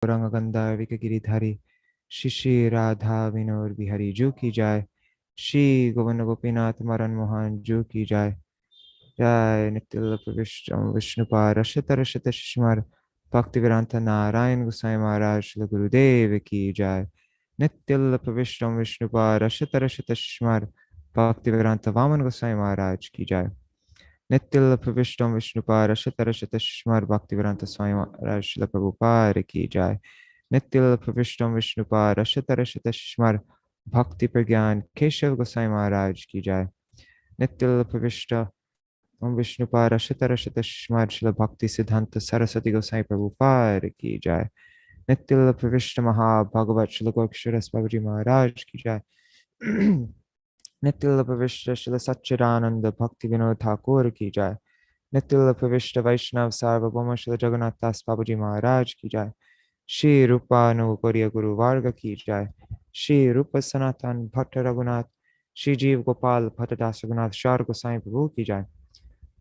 Gaṅgā Vikagiri Shri Radha Vinod Bihari Ju ki jai. Shri Govinda Gopinath Maran Mohan Ju ki jai. Jai Nityala Pravishtam Vishnupa Rashata Rashata Shishmar Bhaktivedanta Narayan Gosai Maharaj Shri Gurudev ki jai. Nityala Pravishtam Vishnupa Rashata Rashata Shishmar Bhaktivedanta Vaman Gosai Maharaj ki jai. Nityala Pravishtam Vishnupa Rashata Rashata Shishmar Bhaktivedanta Swami Maharaj Shri Prabhupada ki jai. Nityala Pravishtam Vishnupa Rashata Rashata Shishmar Bhakti Pragyan Keshav Gosai Maharaj ki jai. Nityala Pravishta Vishnupa Rashata Rashata Shishmar Shila Bhakti Siddhanta Saraswati Gosai Prabhupada ki jai. Nityala Pravishta Maha Bhagavat Shila Gorksharas Babaji Maharaj ki jai. Nityala Pravishta Shila Satchidananda Bhakti Vinod Thakur ki jai. Nityala Pravishta Vaishnav Sarvabhauma Shila Jagannath Das Babaji Maharaj ki jai. Shri Rupa Nuvagoriya Guru Varga ki jai. Shri Rupa Sanatan Bhatta Raghunath Shri Jeev Gopal Bhatta Das Raghunath Shar Gosai Prabhu ki jai.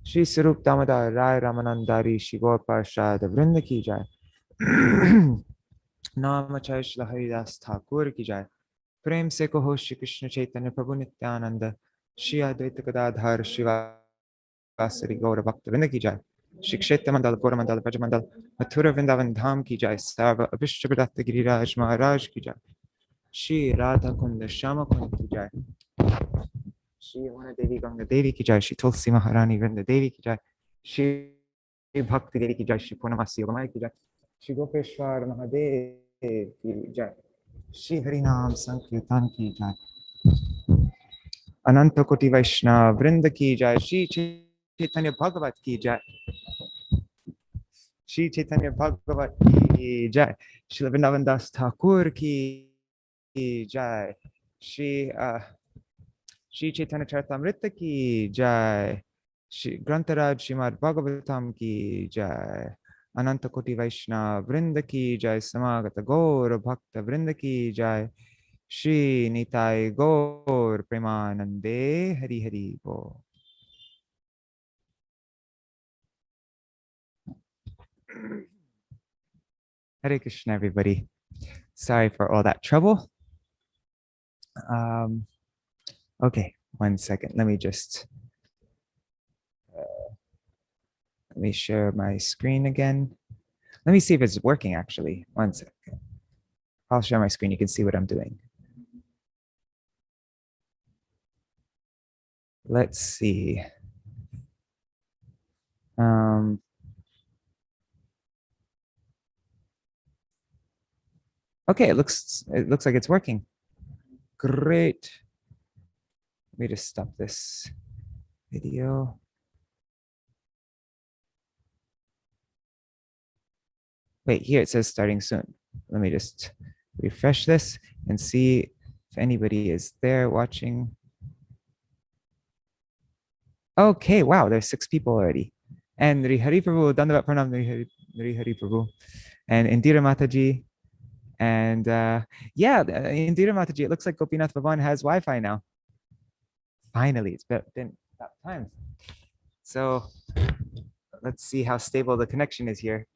Shri Sarup Damodar Rai Ramanandari Shri Gopāla Kṛṣṇa Vrinda ki jai. Namachay Shri Haridas Thakur ki jai. Prem se kaho Shri Krishna Chaitanya Prabhu Nityananda Shri Advaita Gadadhar Shri Vasari Gaura Bhakta Vrinda ki jai. Shri Kshetra Mandal Gaura Mandal Braja Mandal Mathura Vrindavan Dham ki jai. Sarva Abhishtabhadatta Giriraj Maharaj ki jai. Shri Radha Kunda Shama Kunda ki jai. Shri Yamuna Devi Gaṅgā Devi ki jai. Shri Tulsi Maharani Vrinda Devi ki jai. Shri Bhakti Devi ki jai. Shri Purnamasi Yogamaya ki jai. Shri Gopeshwar Mahadev ki jai. Shri Harinam Sankirtan ki jai. Ananta Koti Vaishnava Vrinda ki jai. Shri Chaitanya Bhagavat ki jai. Shri Chaitanya Bhagavat ki jai. Shri Vrindavan Das Thakur ki jai. Shri Chaitanya Charitamrita ki jai. Shri Grantaraj Srimad Bhagavatam ki jai. Ananta Koti Vaishnava Vrinda ki jai. Samagata Gaur Bhakta Vrinda ki jai. Shri Nitai Gaur Premanande Hari Hari Bo. Hare Krishna, everybody. Sorry for all that trouble. Okay, 1 second. Let me share my screen again. Let me see if it's working actually. 1 second. I'll share my screen. You can see what I'm doing. Let's see. Okay, it looks like it's working. Great. Let me just stop this video. Wait, here it says starting soon. Let me just refresh this and see if anybody is there watching. Okay, wow, there's 6 people already. And Hari Prabhu, Dandavat Pranam, Hari Prabhu. And Indira Mataji. And yeah, Indira Mataji, it looks like Gopinath Bhavan has Wi-Fi now. Finally, it's been about time. So let's see how stable the connection is here.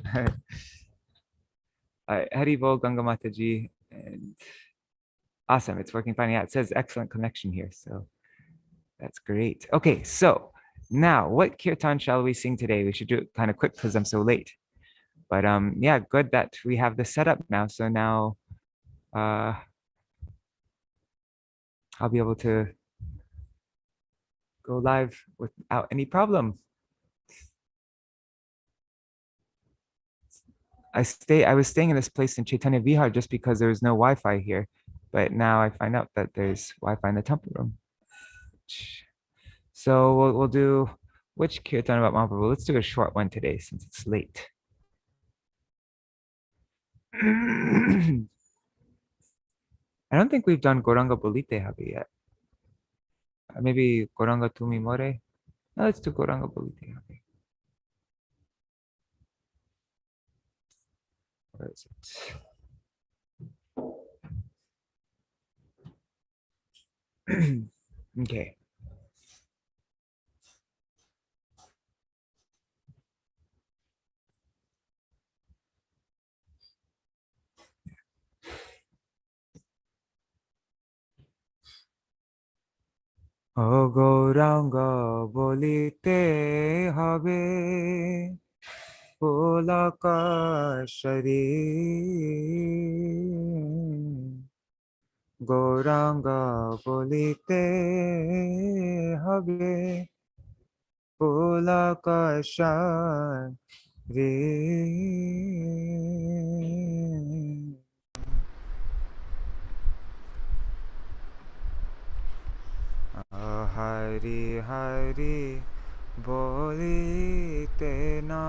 Haribol Gaṅgā Mataji. And awesome, it's working fine. Yeah, it says excellent connection here. So that's great. Okay, so now what kirtan shall we sing today? We should do it kind of quick because I'm so late. But yeah, good that we have the setup now. So now I'll be able to go live without any problem. I was staying in this place in Chaitanya Vihar just because there was no Wi-Fi here. But now I find out that there's Wi-Fi in the temple room. So we'll do which kirtan about Mahaprabhu? Let's do a short one today since it's late. I don't think we've done Gauranga Bolite Habi yet. Maybe Gauranga Tumi More. No, let's do Gauranga Bolite Habi. Where is it? Okay. ও গৌরাঙ্গ বলিতে হবে পুলকেশ্বরী, গৌরাঙ্গ বলিতে হবে পুলকেশ্বরী। হরি হরি বলিতে না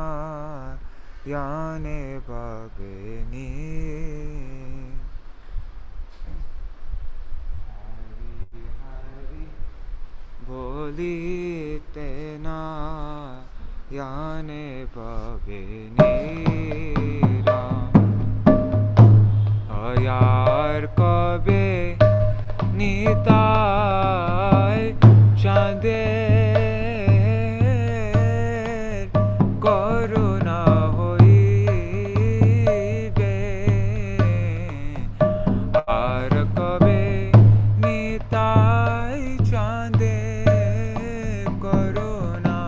জানে বাবেনি, হরি হরি বলিতে না জানে বাবেনি আর কবে নিতাই চাঁদের করুণা হইবে, আর কবে নিতাই চাঁদের করুণা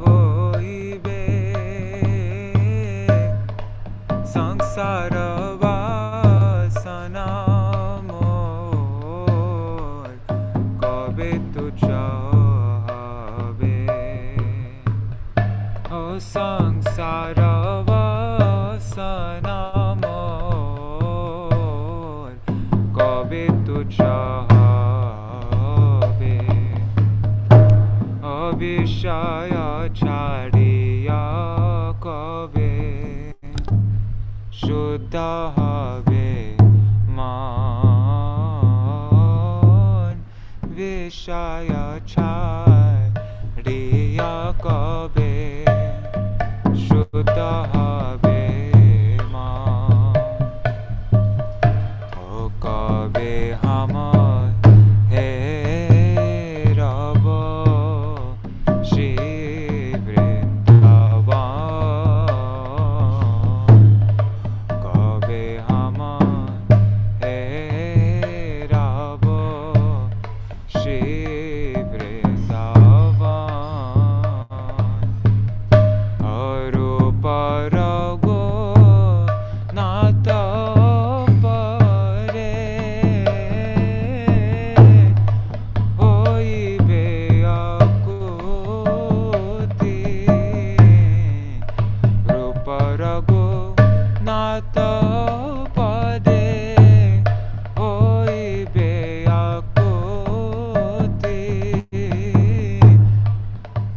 হইবে, সংসার বাসনা মোর কবে তুচ্ছ হবে, ও সংসার বাসনা মোর কবে তুচ্ছ হবে, অবিষয় ছাড়িয়া কবে শুদ্ধ হবে মন, বিষয় ছাড়িয়া কবে শুদ্ধ হবে মন, ও কবে আমার হেরব শ্রী বৃন্দাবন, কবে আমার হেরব শ্রী বৃন্দাবন, অরূপ রঘুনাথ পরে হইবে আকুতি, রূপ রঘুনাথ পদে হইবে আকুতি,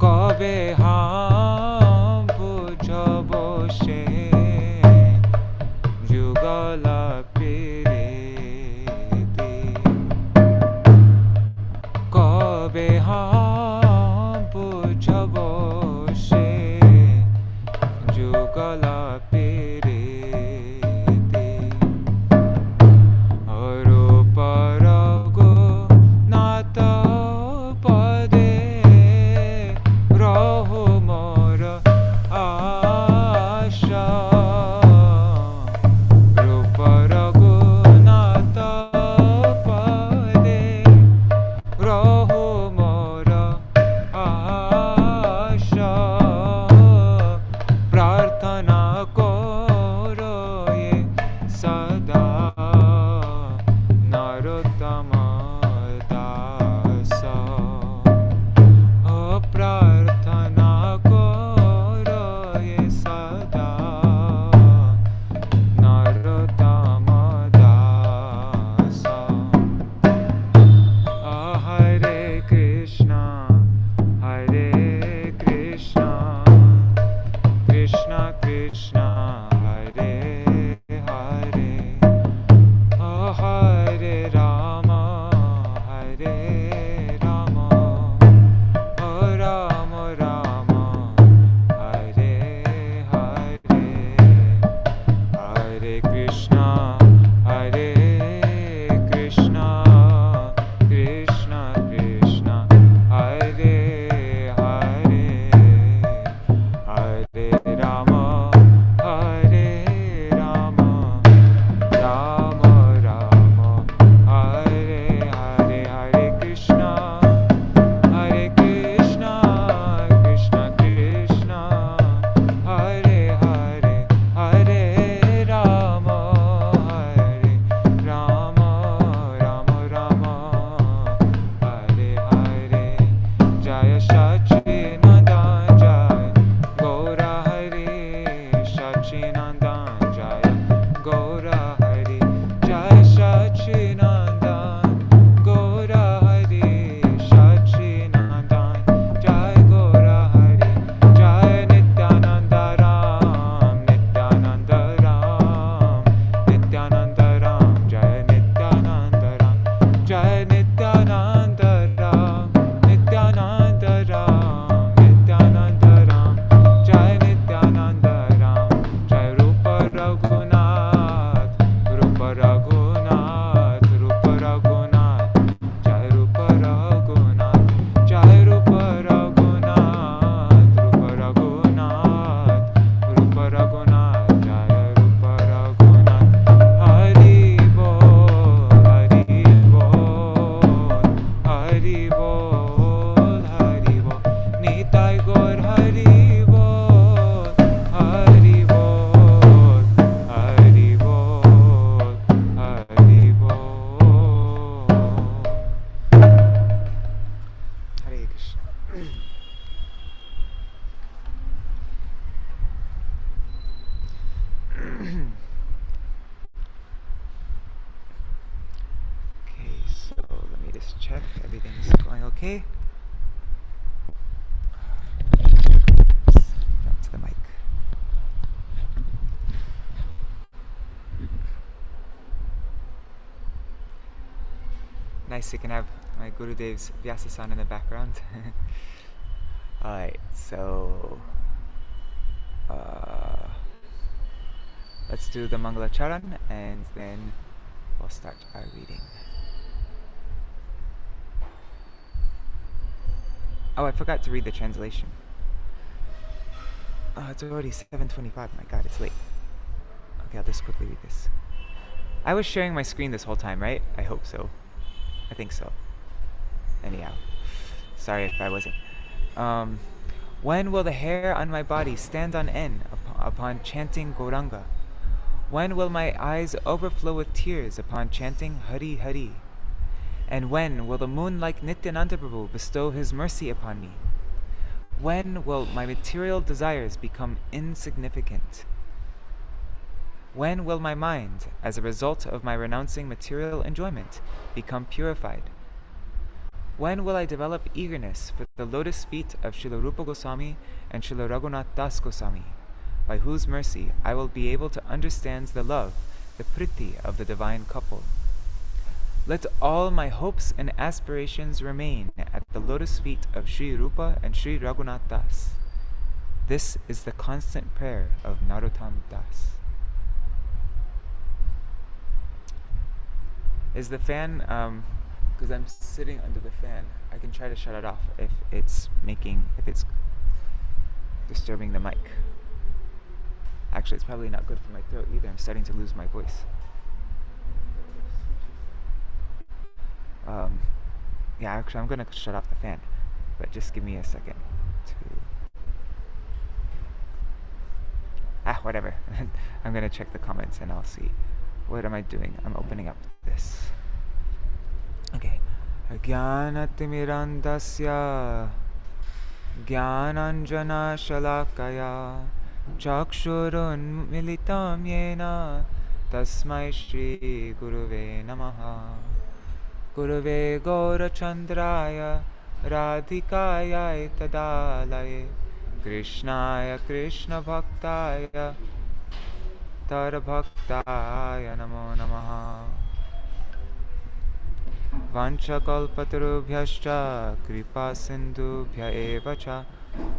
কবে হাম বুঝব সে যুগল প্রীতি, কবে হাম বুঝব সে যুগল প্রীতি, অরূপ রঘুনাথ পদে রহু মোর আশা, রূপ Raghunath check everything's going okay. Down to the mic. Nice, you can have my Gurudev's Vyasa-san in the background. Alright, so let's do the Mangala Charan and then we'll start our reading. Oh, I forgot to read the translation. Oh, it's already 7:25. My God, it's late. Okay, I'll just quickly read this. I was sharing my screen this whole time, right? I hope so. I think so. Anyhow, sorry if I wasn't. When will the hair on my body stand on end upon chanting Gauranga? When will my eyes overflow with tears upon chanting Hari Hari? And when will the moon like Nityananda Prabhu bestow his mercy upon me? When will my material desires become insignificant? When will my mind, as a result of my renouncing material enjoyment, become purified? When will I develop eagerness for the lotus feet of Srila Rupa Goswami and Srila Raghunath Das Goswami, by whose mercy I will be able to understand the love, the priti of the divine couple? Let all my hopes and aspirations remain at the lotus feet of Sri Rupa and Sri Raghunath Das. This is the constant prayer of Narottam Das. Is the fan, because I'm sitting under the fan, I can try to shut it off if it's disturbing the mic. Actually, it's probably not good for my throat either. I'm starting to lose my voice. Yeah, actually, I'm gonna shut off the fan, but just give me a second to... whatever. I'm gonna check the comments and I'll see. What am I doing? I'm opening up this. Okay. Jnanatirmirandasya Jnananjana Shalakaya Chakshurunmilitam Yena Tasmai Shri Guruve Namaha. Guruve Gaurachandraya Radhikaya Tadalaye Krishnaya Krishna Bhaktaya Tarabhaktaya Namo Namaha. Vanchakalpatarubhyascha Kripa Sindhubhya eva cha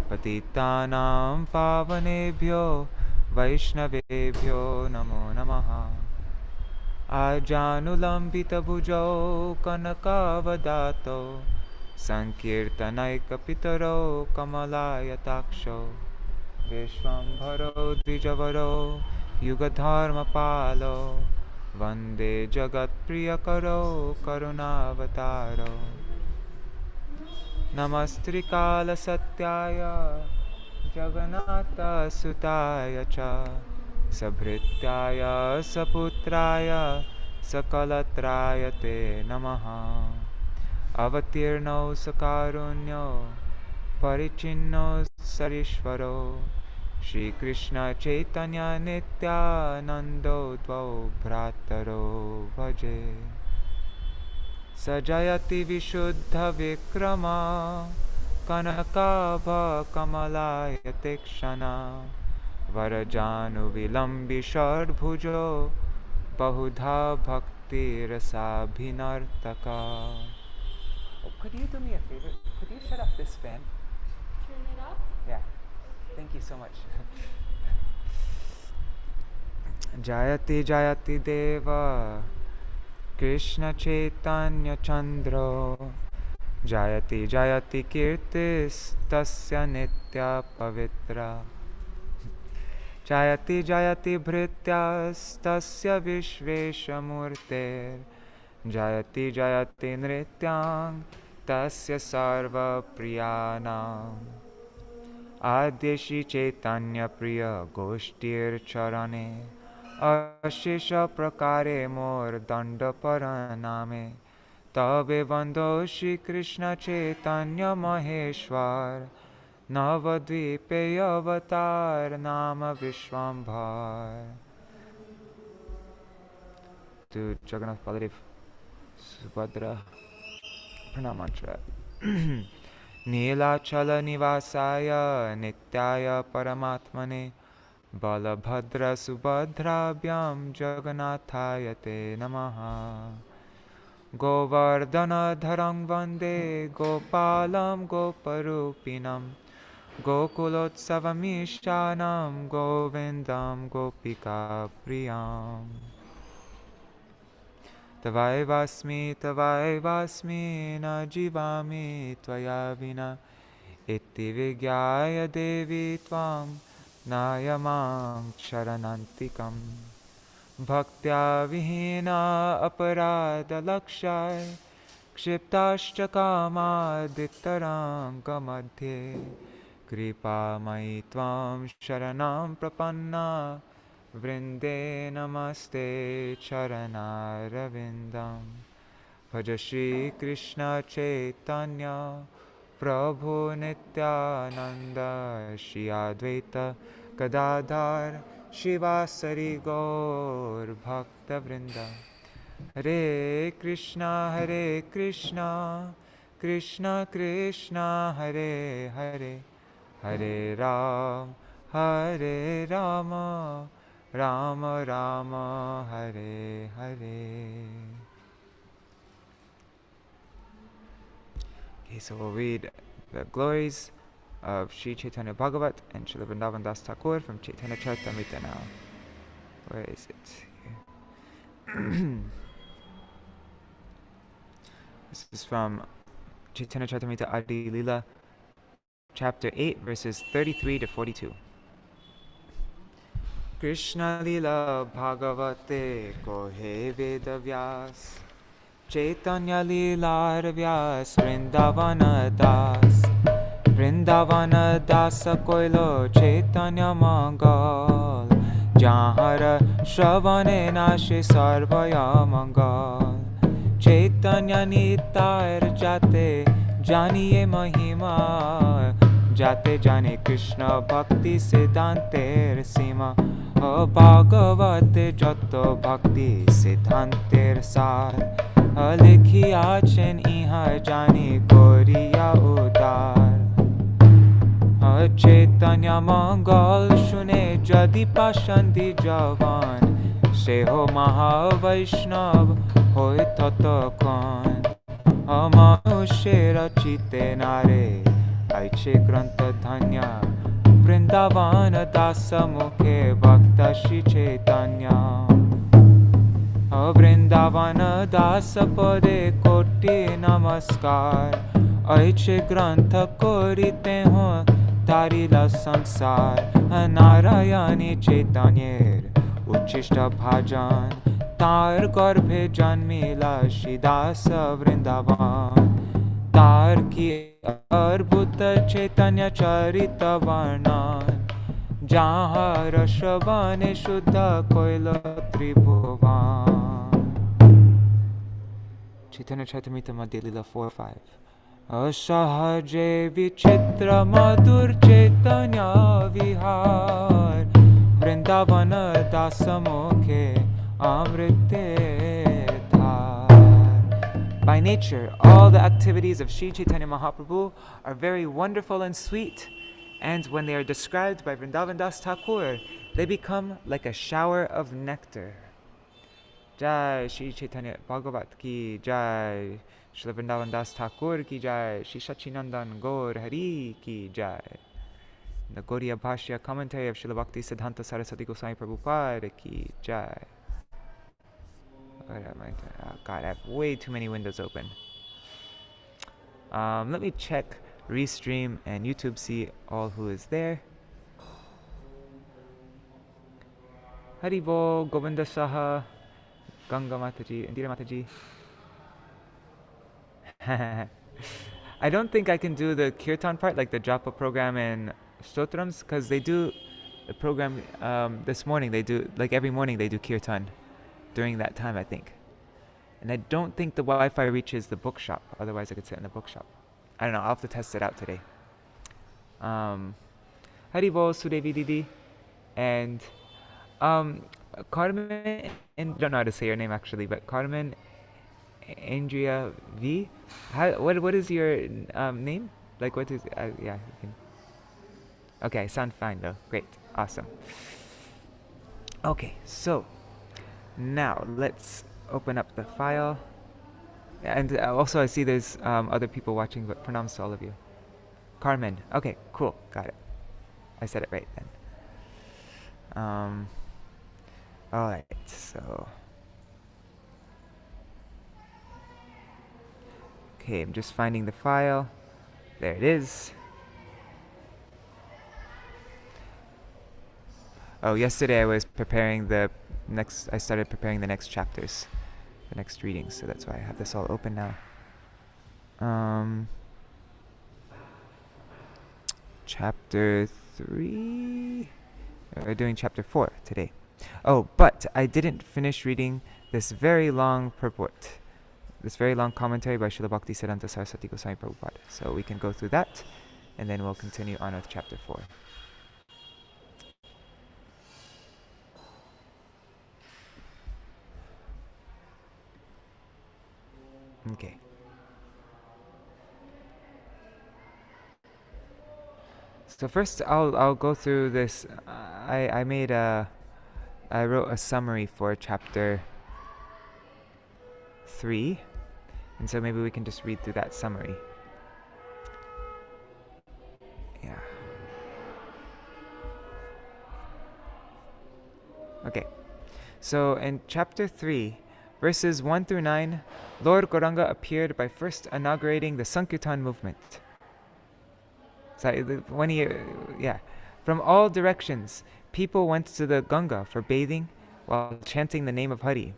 Patitanam Pavanebhyo Vaishnavebhyo Namo Namaha. Ajanulambita bhujau Kanakavadato Sankirtanaikapitaro Kamalaya-taksho Vishwambharo Dvijavaro Yugadharma Palo Vande Jagat Priyakaro Karunavataro. Namastrikala Satyaya Jagannatha Sutaya Cha Sabhrityaya Saputraya Sakalatraya Te Namaha. Avatirno Sakarunyo Parichinno Sarishvaro Shri Krishna Chaitanya Nityanando Dvau Bhrataro Bhaje. Sajayati Vishuddha Vikrama Kanakabha Kamalaya Tekshana Varajanu Vilambi Shardbhujo Bahudha Bhakti Rasabhinartaka. Oh, could you do me a favor? Could you shut off this fan? Turn it off? Yeah. Thank you so much. Jayati Jayati Deva Krishna Chaitanya Chandra Jayati Jayati Kirtis Tasya Nitya Pavitra Jayati Jayati Bhrityas Tasya Vishveshamurter Jayati Jayati Nrityang Tasya Sarva Priyanam. Adyeshi Chaitanya Priya Goshtir Charane Ashisha Prakare Mor Danda Paraname Tabe Bando Shri Krishna Chaitanya Maheshwar Navadvipe Avatar Nama Vishwambhar. To Jagannath Baladev Subhadra Pranamantra. Nīlācala nivāsaya nityaya paramatmane balabhadra subhadrabhyam jagannāthaya te namaha. Govardhana dharang vande gopalam goparupinam gokulotsavamishtanam govindam gopika priyam. Tavaivasmi na jivami tvaya vina iti vigyaya devi tvam nayamang sharanantikam. Bhaktya vihina aparada lakshai kshiptascha kama dittaranga madhye kripa mai tvam sharanam prapanna vrinde namaste charanaravindam. Bhaja Shri Krishna Chaitanya Prabhu Nityananda Shri Advaita Gadadhar Shivasari Gaur Bhakta Vrinda. Hare Krishna Krishna Krishna Hare Hare Hare Rama Rama Rama Hare Hare. Okay, so we'll read the glories of Sri Chaitanya Bhagavat and Srila Vrindavan Das Thakur from Chaitanya Charitamrita now. Where is it? Here. This is from Chaitanya Charitamrita Adi Lila, chapter 8, verses 33 to 42. Krishna Lila Bhagavate Kohe Veda Vyas Chaitanya Lila Vyas Vrindavana Das Koilo Chaitanya Mangal Jahara Shravane Nashi Sarvaya Mangal Chaitanya Nitar Jate Janiye Mahima Jate Jane Krishna Bhakti Siddhanter Sima Bhagavate Jato Bhakti Siddhanter Sar Alikhi Achen Iha Jani Koriya Udar Chaitanya Mangal Shune Jadi Pashandi Javan Seho Maha Vaishnav Hoy Tata Khan Amanushe Rachite Nare Aiche Granta Dhanya Vrindavana Dasa Mukhe Bhakta Shri Chaitanya Vrindavana Dasa Pade Koti Namaskar Aiche Grantha Korite Ho Tarila Sansar Narayani Chaitanyer Uchishta Bhajan Tar Garbhe Janmila Shridasa Vrindavan Tar ki Arbhuta Chaitanya Charita Varnan Jaha Rashavane Shuddha Koila Tribhuvan. Chaitanya Charitamrita Madhya Lila 4-5. Asahaje Vichitra Madhur Chaitanya Vihar Vrindavana Dasamokhe Amrite Dhar. By nature, all the activities of Sri Chaitanya Mahaprabhu are very wonderful and sweet, and when they are described by Vrindavan Das Thakur, they become like a shower of nectar. Jai Sri Chaitanya Bhagavat ki Jai, Srila Vrindavan Das Thakur ki Jai, Sri Sachinandan Gaur Hari ki Jai. The Gaudiya Bhashya commentary of Srila Bhakti Siddhanta Saraswati Goswami Prabhupada ki Jai. Oh God, I have way too many windows open. Let me check Restream and YouTube, see all who is there. Haribo, Govinda Saha, Gaṅgā Mataji, Indira Mataji. I don't think I can do the kirtan part, like the japa program and stotrams, because they do the program this morning. They do, like every morning they do kirtan during that time, I think. And I don't think the Wi-Fi reaches the bookshop. Otherwise I could sit in the bookshop. I don't know, I'll have to test it out today. Haribo, Sudevi Didi, and Carmen, and I don't know how to say your name actually, but Carmen Andrea V. What is your name? Like, what is? Yeah, you can. Okay, sound fine though. Great, awesome. Okay, so now let's open up the file. And also, I see there's other people watching, but pronouns to all of you. Carmen. Okay, cool, got it. I said it right then. All right, so. Okay, I'm just finding the file. There it is. Oh, yesterday I was preparing I started preparing the next chapters, the next readings, so that's why I have this all open now. Chapter 3? We're doing chapter 4 today. Oh, but I didn't finish reading this very long purport. This very long commentary by Srila Bhaktisiddhanta Saraswati Goswami Prabhupada. So we can go through that, and then we'll continue on with chapter 4. Okay. So first, I'll go through this. I wrote a summary for chapter 3, and so maybe we can just read through that summary. Yeah. Okay. So in chapter 3, verses 1 through 9, Lord Gauranga appeared by first inaugurating the Sankirtan movement. So from all directions, people went to the Gaṅgā for bathing while chanting the name of Hari.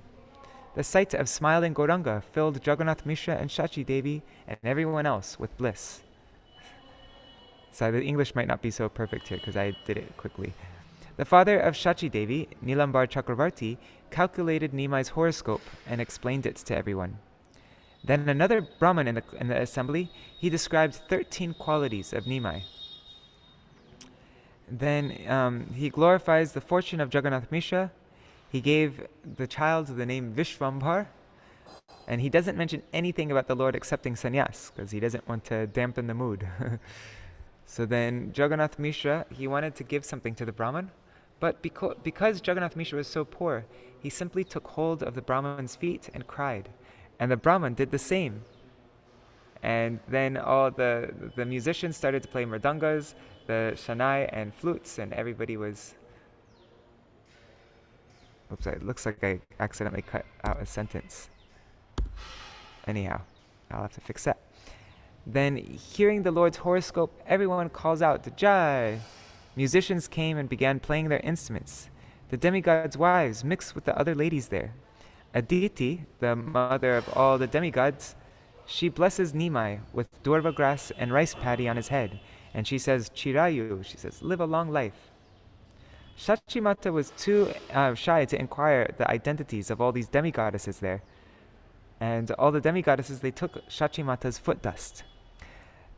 The sight of smiling Gauranga filled Jagannath Mishra and Śacī Devi and everyone else with bliss. So the English might not be so perfect here because I did it quickly. The father of Śacī Devi, Nilambar Chakravarti, calculated Nimai's horoscope and explained it to everyone. Then another Brahmin in the assembly, he described 13 qualities of Nimai. Then he glorifies the fortune of Jagannath Mishra. He gave the child the name Viśvarūpa, and he doesn't mention anything about the Lord accepting sannyas because he doesn't want to dampen the mood. So then Jagannath Mishra, he wanted to give something to the Brahmin, but because Jagannath Mishra was so poor, he simply took hold of the Brahman's feet and cried. And the Brahman did the same. And then all the musicians started to play mridangas, the shanai and flutes, and everybody was... Oops, it looks like I accidentally cut out a sentence. Anyhow, I'll have to fix that. Then, hearing the Lord's horoscope, everyone calls out, Jai! Musicians came and began playing their instruments. The demigods' wives mixed with the other ladies there. Aditi, the mother of all the demigods, she blesses Nimai with durva grass and rice paddy on his head, and she says, Chirayu, she says, live a long life. Śacī-mātā was too shy to inquire the identities of all these demigoddesses there. And all the demigoddesses, they took Śacī-mātā's foot dust.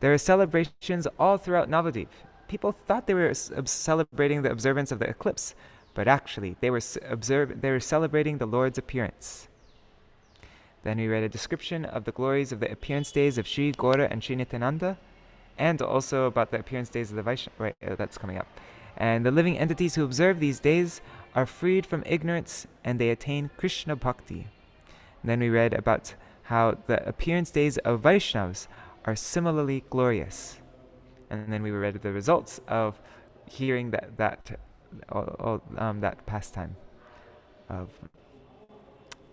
There are celebrations all throughout Navadvip. People thought they were celebrating the observance of the eclipse, but actually they were celebrating the Lord's appearance. Then we read a description of the glories of the appearance days of Sri Gaura and Sri Nityananda, and also about the appearance days of the Vaishnava. Right, that's coming up. And the living entities who observe these days are freed from ignorance and they attain Krishna Bhakti. And then we read about how the appearance days of Vaishnavas are similarly glorious. And then we read the results of hearing that pastime of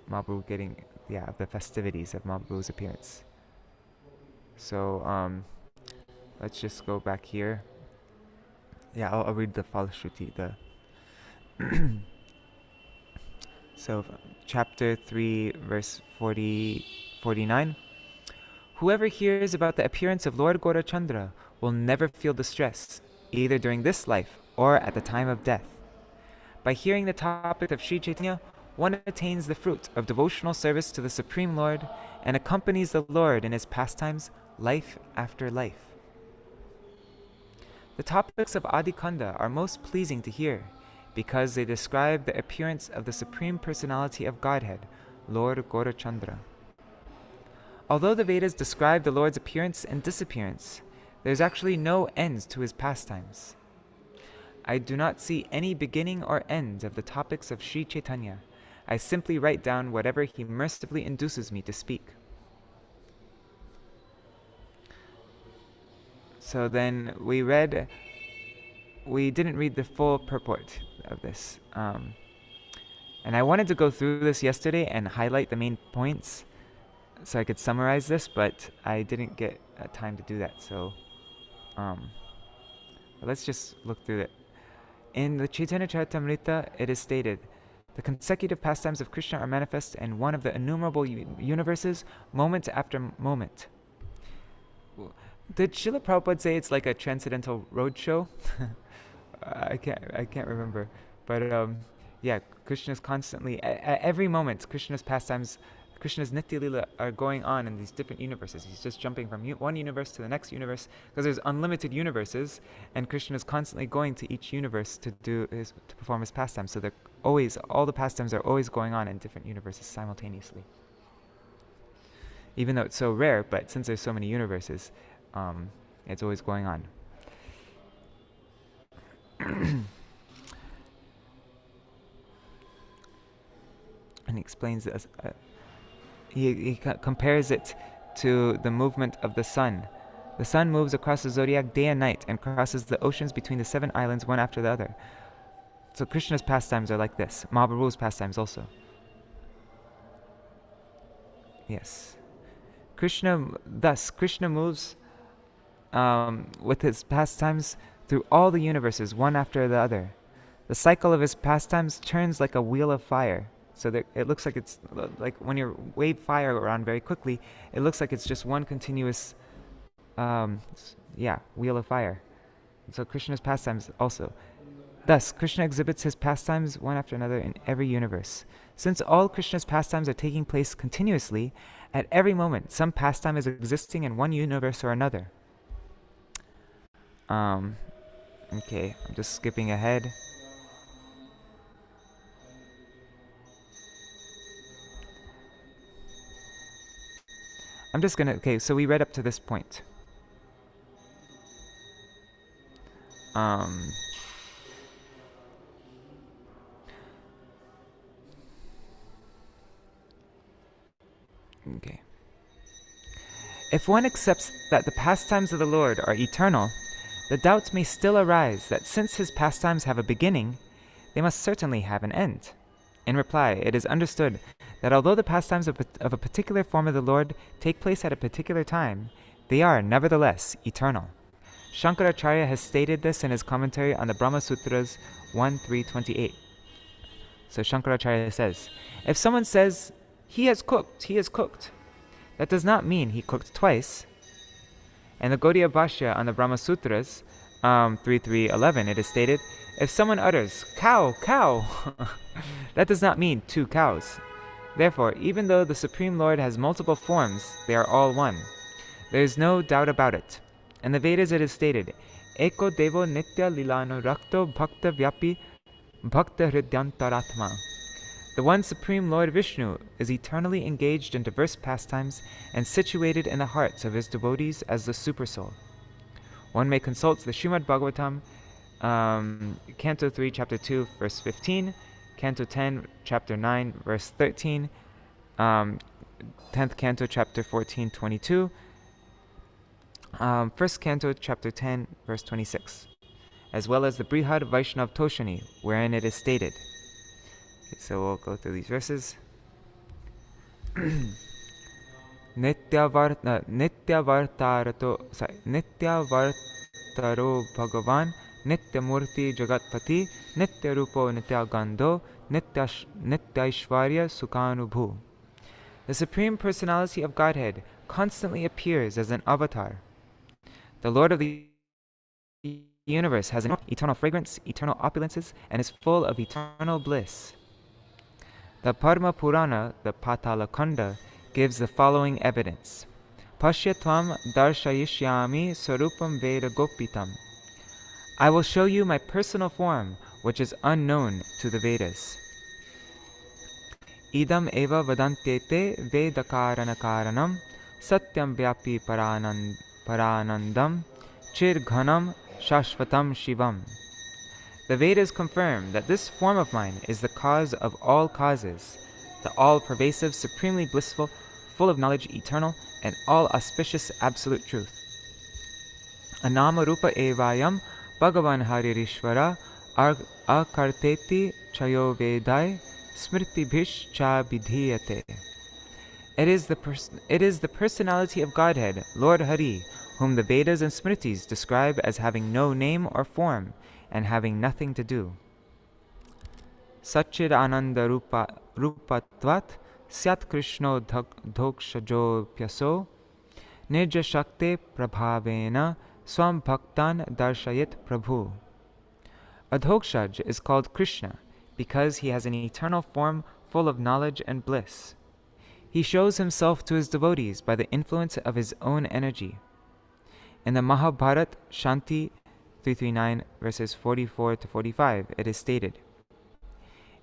Mahaprabhu getting, the festivities of Mahaprabhu's appearance. So let's just go back here. I'll read the Falashruti. So chapter 3, verse 49. Whoever hears about the appearance of Lord Gaurachandra will never feel distress, either during this life or at the time of death. By hearing the topic of Sri Chaitanya, one attains the fruit of devotional service to the Supreme Lord and accompanies the Lord in his pastimes life after life. The topics of Adikanda are most pleasing to hear because they describe the appearance of the Supreme Personality of Godhead, Lord Gaurachandra. Although the Vedas describe the Lord's appearance and disappearance, there is actually no end to his pastimes. I do not see any beginning or end of the topics of Sri Chaitanya. I simply write down whatever he mercifully induces me to speak. So then we didn't read the full purport of this. And I wanted to go through this yesterday and highlight the main points so I could summarize this, but I didn't get time to do that. So let's just look through it. In the Chaitanya Charitamrita, it is stated, the consecutive pastimes of Krishna are manifest in one of the innumerable universes, moment after moment. Did Srila Prabhupada say it's like a transcendental roadshow? I can't remember. But yeah, Krishna's constantly, at every moment, Krishna's pastimes, Krishna's Nitya Lila are going on in these different universes. He's just jumping from one universe to the next universe, because there's unlimited universes, and Krishna is constantly going to each universe to perform his pastimes. So all the pastimes are always going on in different universes simultaneously. Even though it's so rare, but since there's so many universes, it's always going on. And he explains this. He compares it to the movement of the sun. The sun moves across the zodiac day and night and crosses the oceans between the 7 islands one after the other. So Krishna's pastimes are like this. Mahaprabhu's pastimes also. Yes. Krishna moves with his pastimes through all the universes one after the other. The cycle of his pastimes turns like a wheel of fire. So that it looks like it's like when you wave fire around very quickly, it looks like it's just one continuous, wheel of fire. So Krishna's pastimes also. Thus, Krishna exhibits his pastimes one after another in every universe. Since all Krishna's pastimes are taking place continuously, at every moment, some pastime is existing in one universe or another. Okay, I'm just skipping ahead. So we read up to this point. Okay. If one accepts that the pastimes of the Lord are eternal, the doubt may still arise that since his pastimes have a beginning, they must certainly have an end. In reply, it is understood that although the pastimes of a particular form of the Lord take place at a particular time, they are nevertheless eternal. Shankaracharya has stated this in his commentary on the Brahma Sutras 1.3.28. So Shankaracharya says, if someone says, he has cooked, that does not mean he cooked twice. In the Gaudiya Bhashya on the Brahma Sutras 3.3.11, it is stated, if someone utters, cow, that does not mean 2 cows. Therefore, even though the Supreme Lord has multiple forms, they are all one. There is no doubt about it. In the Vedas it is stated, Eko Devo Nitya Lilano Rakto Bhakta Vyapi Bhakta Hridyantaratma. The one Supreme Lord Vishnu is eternally engaged in diverse pastimes and situated in the hearts of his devotees as the Supersoul. One may consult the Srimad Bhagavatam, Canto 3, Chapter 2, verse 15, Canto 10, Chapter 9, verse 13, 10th Canto, Chapter 14, 22, 1st Canto, Chapter 10, verse 26, as well as the Brihad Vaishnav Toshani, wherein it is stated. Okay, so we'll go through these verses. Nityavartaro Bhagavan Nityamurti Jagatpati Nityarupo Nityagando Nityaishvarya Sukhanubhu. The Supreme Personality of Godhead constantly appears as an avatar. The Lord of the universe has an eternal fragrance, eternal opulences, and is full of eternal bliss. The Padma Purana, the Patala Kanda, gives the following evidence. Pashyatvam darshayishyami sarupam veda gopitam. I will show you my personal form, which is unknown to the Vedas. Idam eva vadantete vedakarana karanam satyam vyapi paranandam chir ghanam shashvatam shivam. The Vedas confirm that this form of mine is the cause of all causes, the all-pervasive, supremely blissful, full of knowledge, eternal, and all-auspicious absolute truth. Anama rupa evayam bhagavan haririshvara akarteti chayo vedai smritibhish cha vidhiyate. It is the personality of Godhead, Lord Hari, whom the Vedas and Smritis describe as having no name or form, and having nothing to do. Sachid ananda rupatvat syat krishno dhokshajo pyaso nirja shakte prabhavena swam bhaktan darshayit prabhu. A dhokshaj is called Krishna because he has an eternal form full of knowledge and bliss. He shows himself to his devotees by the influence of his own energy. In the Mahabharata Shanti 339 verses 44 to 45, it is stated,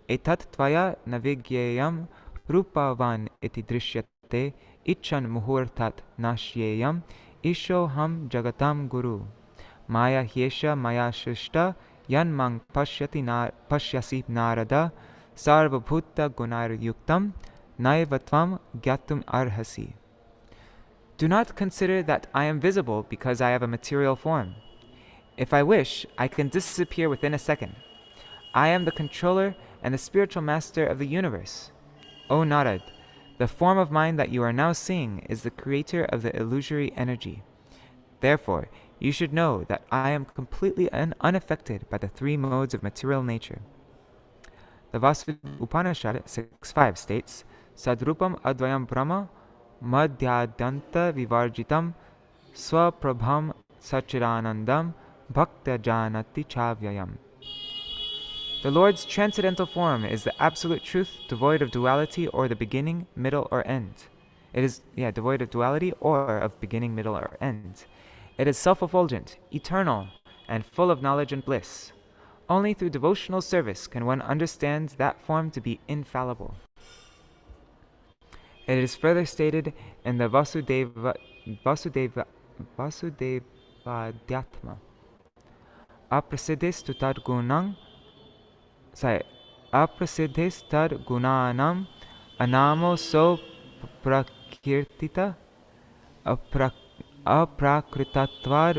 Etat tvaya navigyayam rupavan iti drishyate icchan muhurtat nashyayam ishoham jagatam guru maya hyesha maya shrishta yan mang pashyasi narada sarvabhuta gunar yuktam naivatvam gyatum arhasi. Do not consider that I am visible because I have a material form. If I wish, I can disappear within a second. I am the controller and the spiritual master of the universe. O Narad, the form of mind that you are now seeing is the creator of the illusory energy. Therefore, you should know that I am completely unaffected by the three modes of material nature. The Vasu Upanishad 6.5 states, Sadrupam Advayam Brahma Madhyadanta Vivarjitam Swaprabham Sachiranandam Bhakta Janati Chavyayam. The Lord's transcendental form is the absolute truth, devoid of duality or the beginning, middle, or end. It is, devoid of duality or of beginning, middle, or end. It is self-effulgent, eternal, and full of knowledge and bliss. Only through devotional service can one understand that form to be infallible. It is further stated in the Vasudevadhyatma. Aprasiddhis tad gunanam anamo so prakirtita aprakritatvad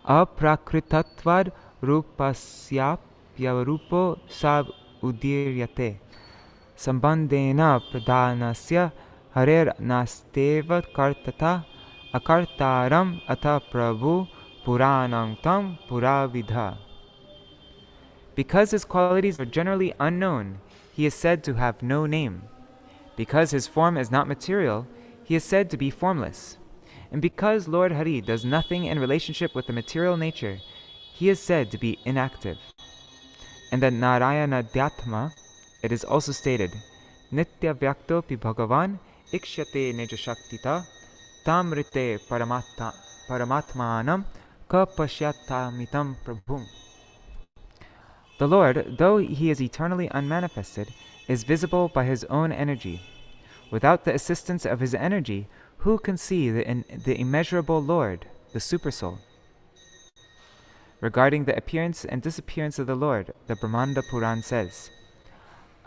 aprakritatvad rupasyapyarupo sab udiryate sambandena pradhanasya harer nasteva kartata akartaram ata prabhu puranam tam puravidha. Because his qualities are generally unknown, he is said to have no name. Because his form is not material, he is said to be formless. And because Lord Hari does nothing in relationship with the material nature, he is said to be inactive. In the Narayana Dhyatma, it is also stated, Nitya Vyakto pi Bhagavan Ikshyate Nejashaktita Tamrite Paramatmanam Ka Pashyatamitam Prabhum. The Lord, though he is eternally unmanifested, is visible by his own energy. Without the assistance of his energy, who can see the immeasurable Lord, the Supersoul? Regarding the appearance and disappearance of the Lord, the Brahmanda Puran says,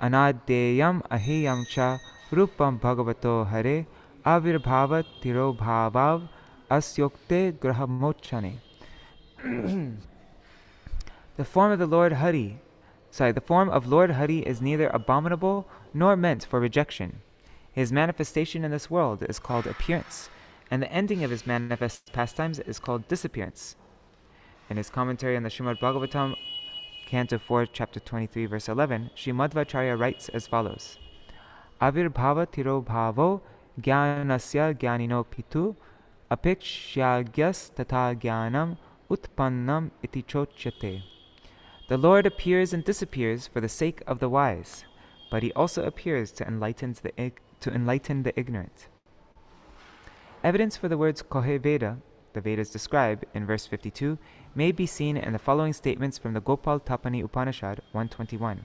Anadeyam ahiyam cha rupam bhagavato hare avirbhava tirobhavav asyokte grahamochane. The form of Lord Hari is neither abominable nor meant for rejection. His manifestation in this world is called appearance, and the ending of his manifest pastimes is called disappearance. In his commentary on the Srimad Bhagavatam, Canto 4, Chapter 23, Verse 11, Sri Madhvacharya writes as follows, Avirbhava tiro bhavo jnanasya jnanino pitu apekshagyas tata jnanam utpannam iti chochyate. The Lord appears and disappears for the sake of the wise, but he also appears to enlighten the ignorant. Evidence for the words Kohe Veda, the Vedas describe, in verse 52, may be seen in the following statements from the Gopāla Tapani Upanishad 121.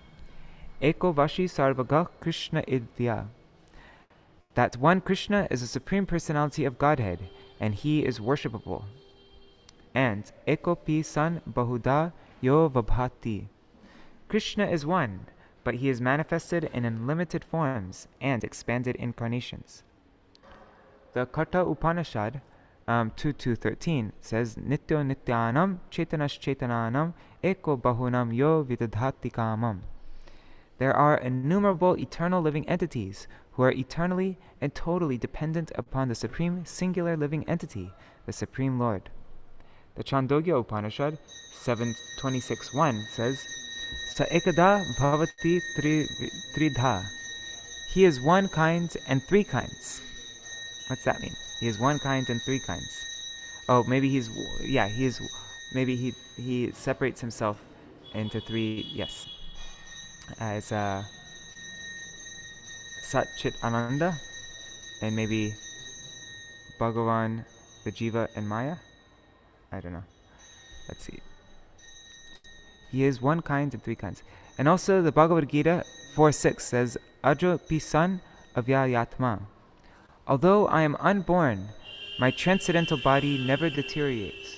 Eko Vashi Sarvaga Krishna Idvya. That one Krishna is the Supreme Personality of Godhead, and he is worshipable. And Eko Pi San Bahuda Yo Vabhati. Krishna is one, but he is manifested in unlimited forms and expanded incarnations. The Katha Upanishad 2.2.13 says, Nityo Nityanam Chaitanas Chaitananam Eko Bahunam Yo Vidadhati Kamam. There are innumerable eternal living entities who are eternally and totally dependent upon the Supreme Singular Living Entity, the Supreme Lord. The Chandogya Upanishad 7.26.1 says, Sa ekada bhavati tridha. He is one kind and three kinds. What's that mean? He is one kind and three kinds. Oh, maybe he separates himself into three, yes. As Sat Chit Ananda, and maybe Bhagavan, the Jiva, and Maya. I don't know. Let's see. He is one kind and three kinds. And also the Bhagavad Gita 4.6 says, Ajo pisan avyayatma. Although I am unborn, my transcendental body never deteriorates.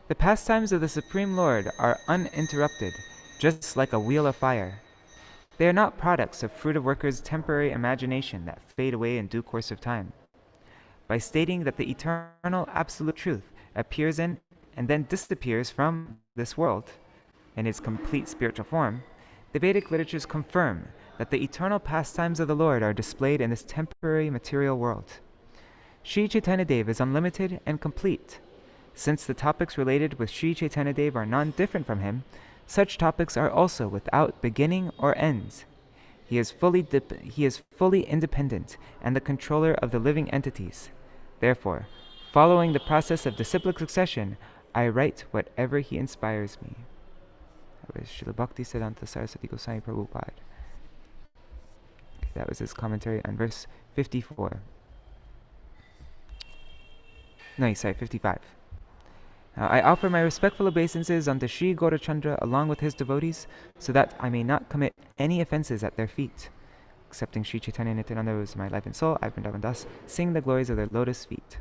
The pastimes of the Supreme Lord are uninterrupted, just like a wheel of fire. They are not products of fruit of workers' temporary imagination that fade away in due course of time. By stating that the eternal absolute truth appears in and then disappears from this world in its complete spiritual form, the Vedic literatures confirm that the eternal pastimes of the Lord are displayed in this temporary material world. Sri Chaitanya Dev is unlimited and complete. Since the topics related with Sri Chaitanya Dev are non-different from him, such topics are also without beginning or end. He is fully independent and the controller of the living entities. Therefore, following the process of disciplic succession, I write whatever he inspires me. That was Srila Bhaktisiddhanta Saraswati Goswami Prabhupada. That was his commentary on verse 54. No, sorry, 55. I offer my respectful obeisances unto Sri Gaurachandra along with his devotees, so that I may not commit any offenses at their feet. Accepting Sri Chaitanya Nityananda who is my life and soul, I, Vrindavan Das, sing the glories of their lotus feet.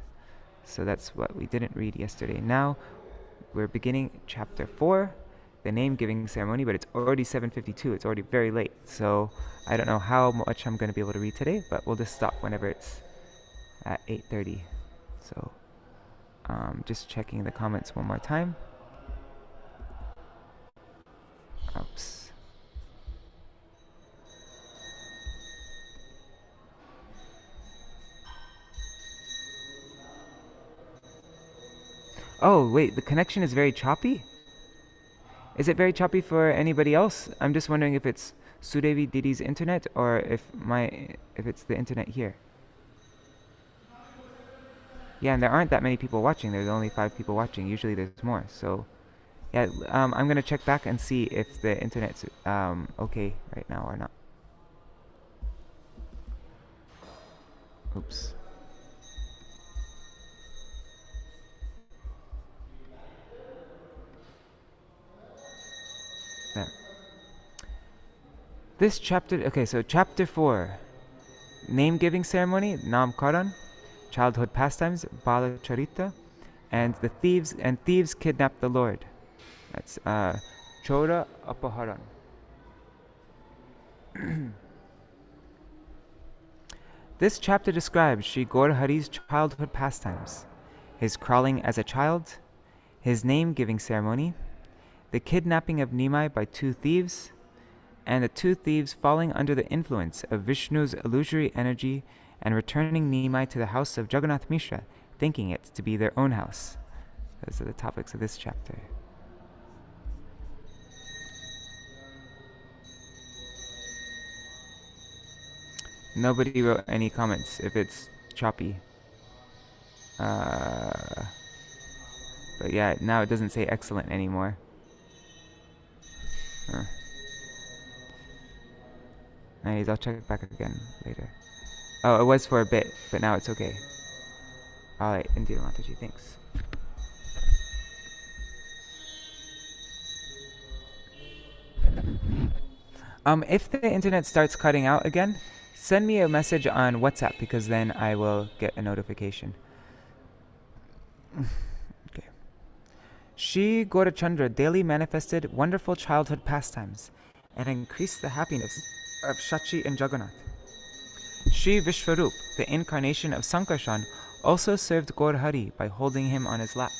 So that's what we didn't read yesterday. Now we're beginning chapter 4, the name-giving ceremony, but it's already 7:52. It's already very late. So I don't know how much I'm going to be able to read today, but we'll just stop whenever it's at 8:30. So just checking the comments one more time. Oops. Oh, wait, the connection is very choppy? Is it very choppy for anybody else? I'm just wondering if it's Sudevi Didi's internet or if it's the internet here. Yeah, and there aren't that many people watching. There's only 5 people watching. Usually there's more. So, yeah, I'm going to check back and see if the internet's okay right now or not. Oops. There. This chapter, okay, so chapter 4, name-giving ceremony, Namkaran, childhood pastimes, Bala Charita, and thieves kidnap the Lord. That's Chora Apaharan. This chapter describes Sri Gaur Hari's childhood pastimes, his crawling as a child, his name-giving ceremony, the kidnapping of Nimāi by 2 thieves, and the 2 thieves falling under the influence of Vishnu's illusory energy and returning Nimāi to the house of Jagannath Mishra, thinking it to be their own house. Those are the topics of this chapter. Nobody wrote any comments if it's choppy. But yeah, now it doesn't say excellent anymore. Anyways, I'll check it back again later. Oh, it was for a bit, but now it's okay. Alright, Indira Mataji, thanks. If the internet starts cutting out again, send me a message on WhatsApp because then I will get a notification. Okay. Shri Gaurachandra daily manifested wonderful childhood pastimes and increased the happiness of Śacī and Jagannātha. Shri Viśvarūpa, the incarnation of Sankarshan, also served Gaur Hari by holding him on his lap.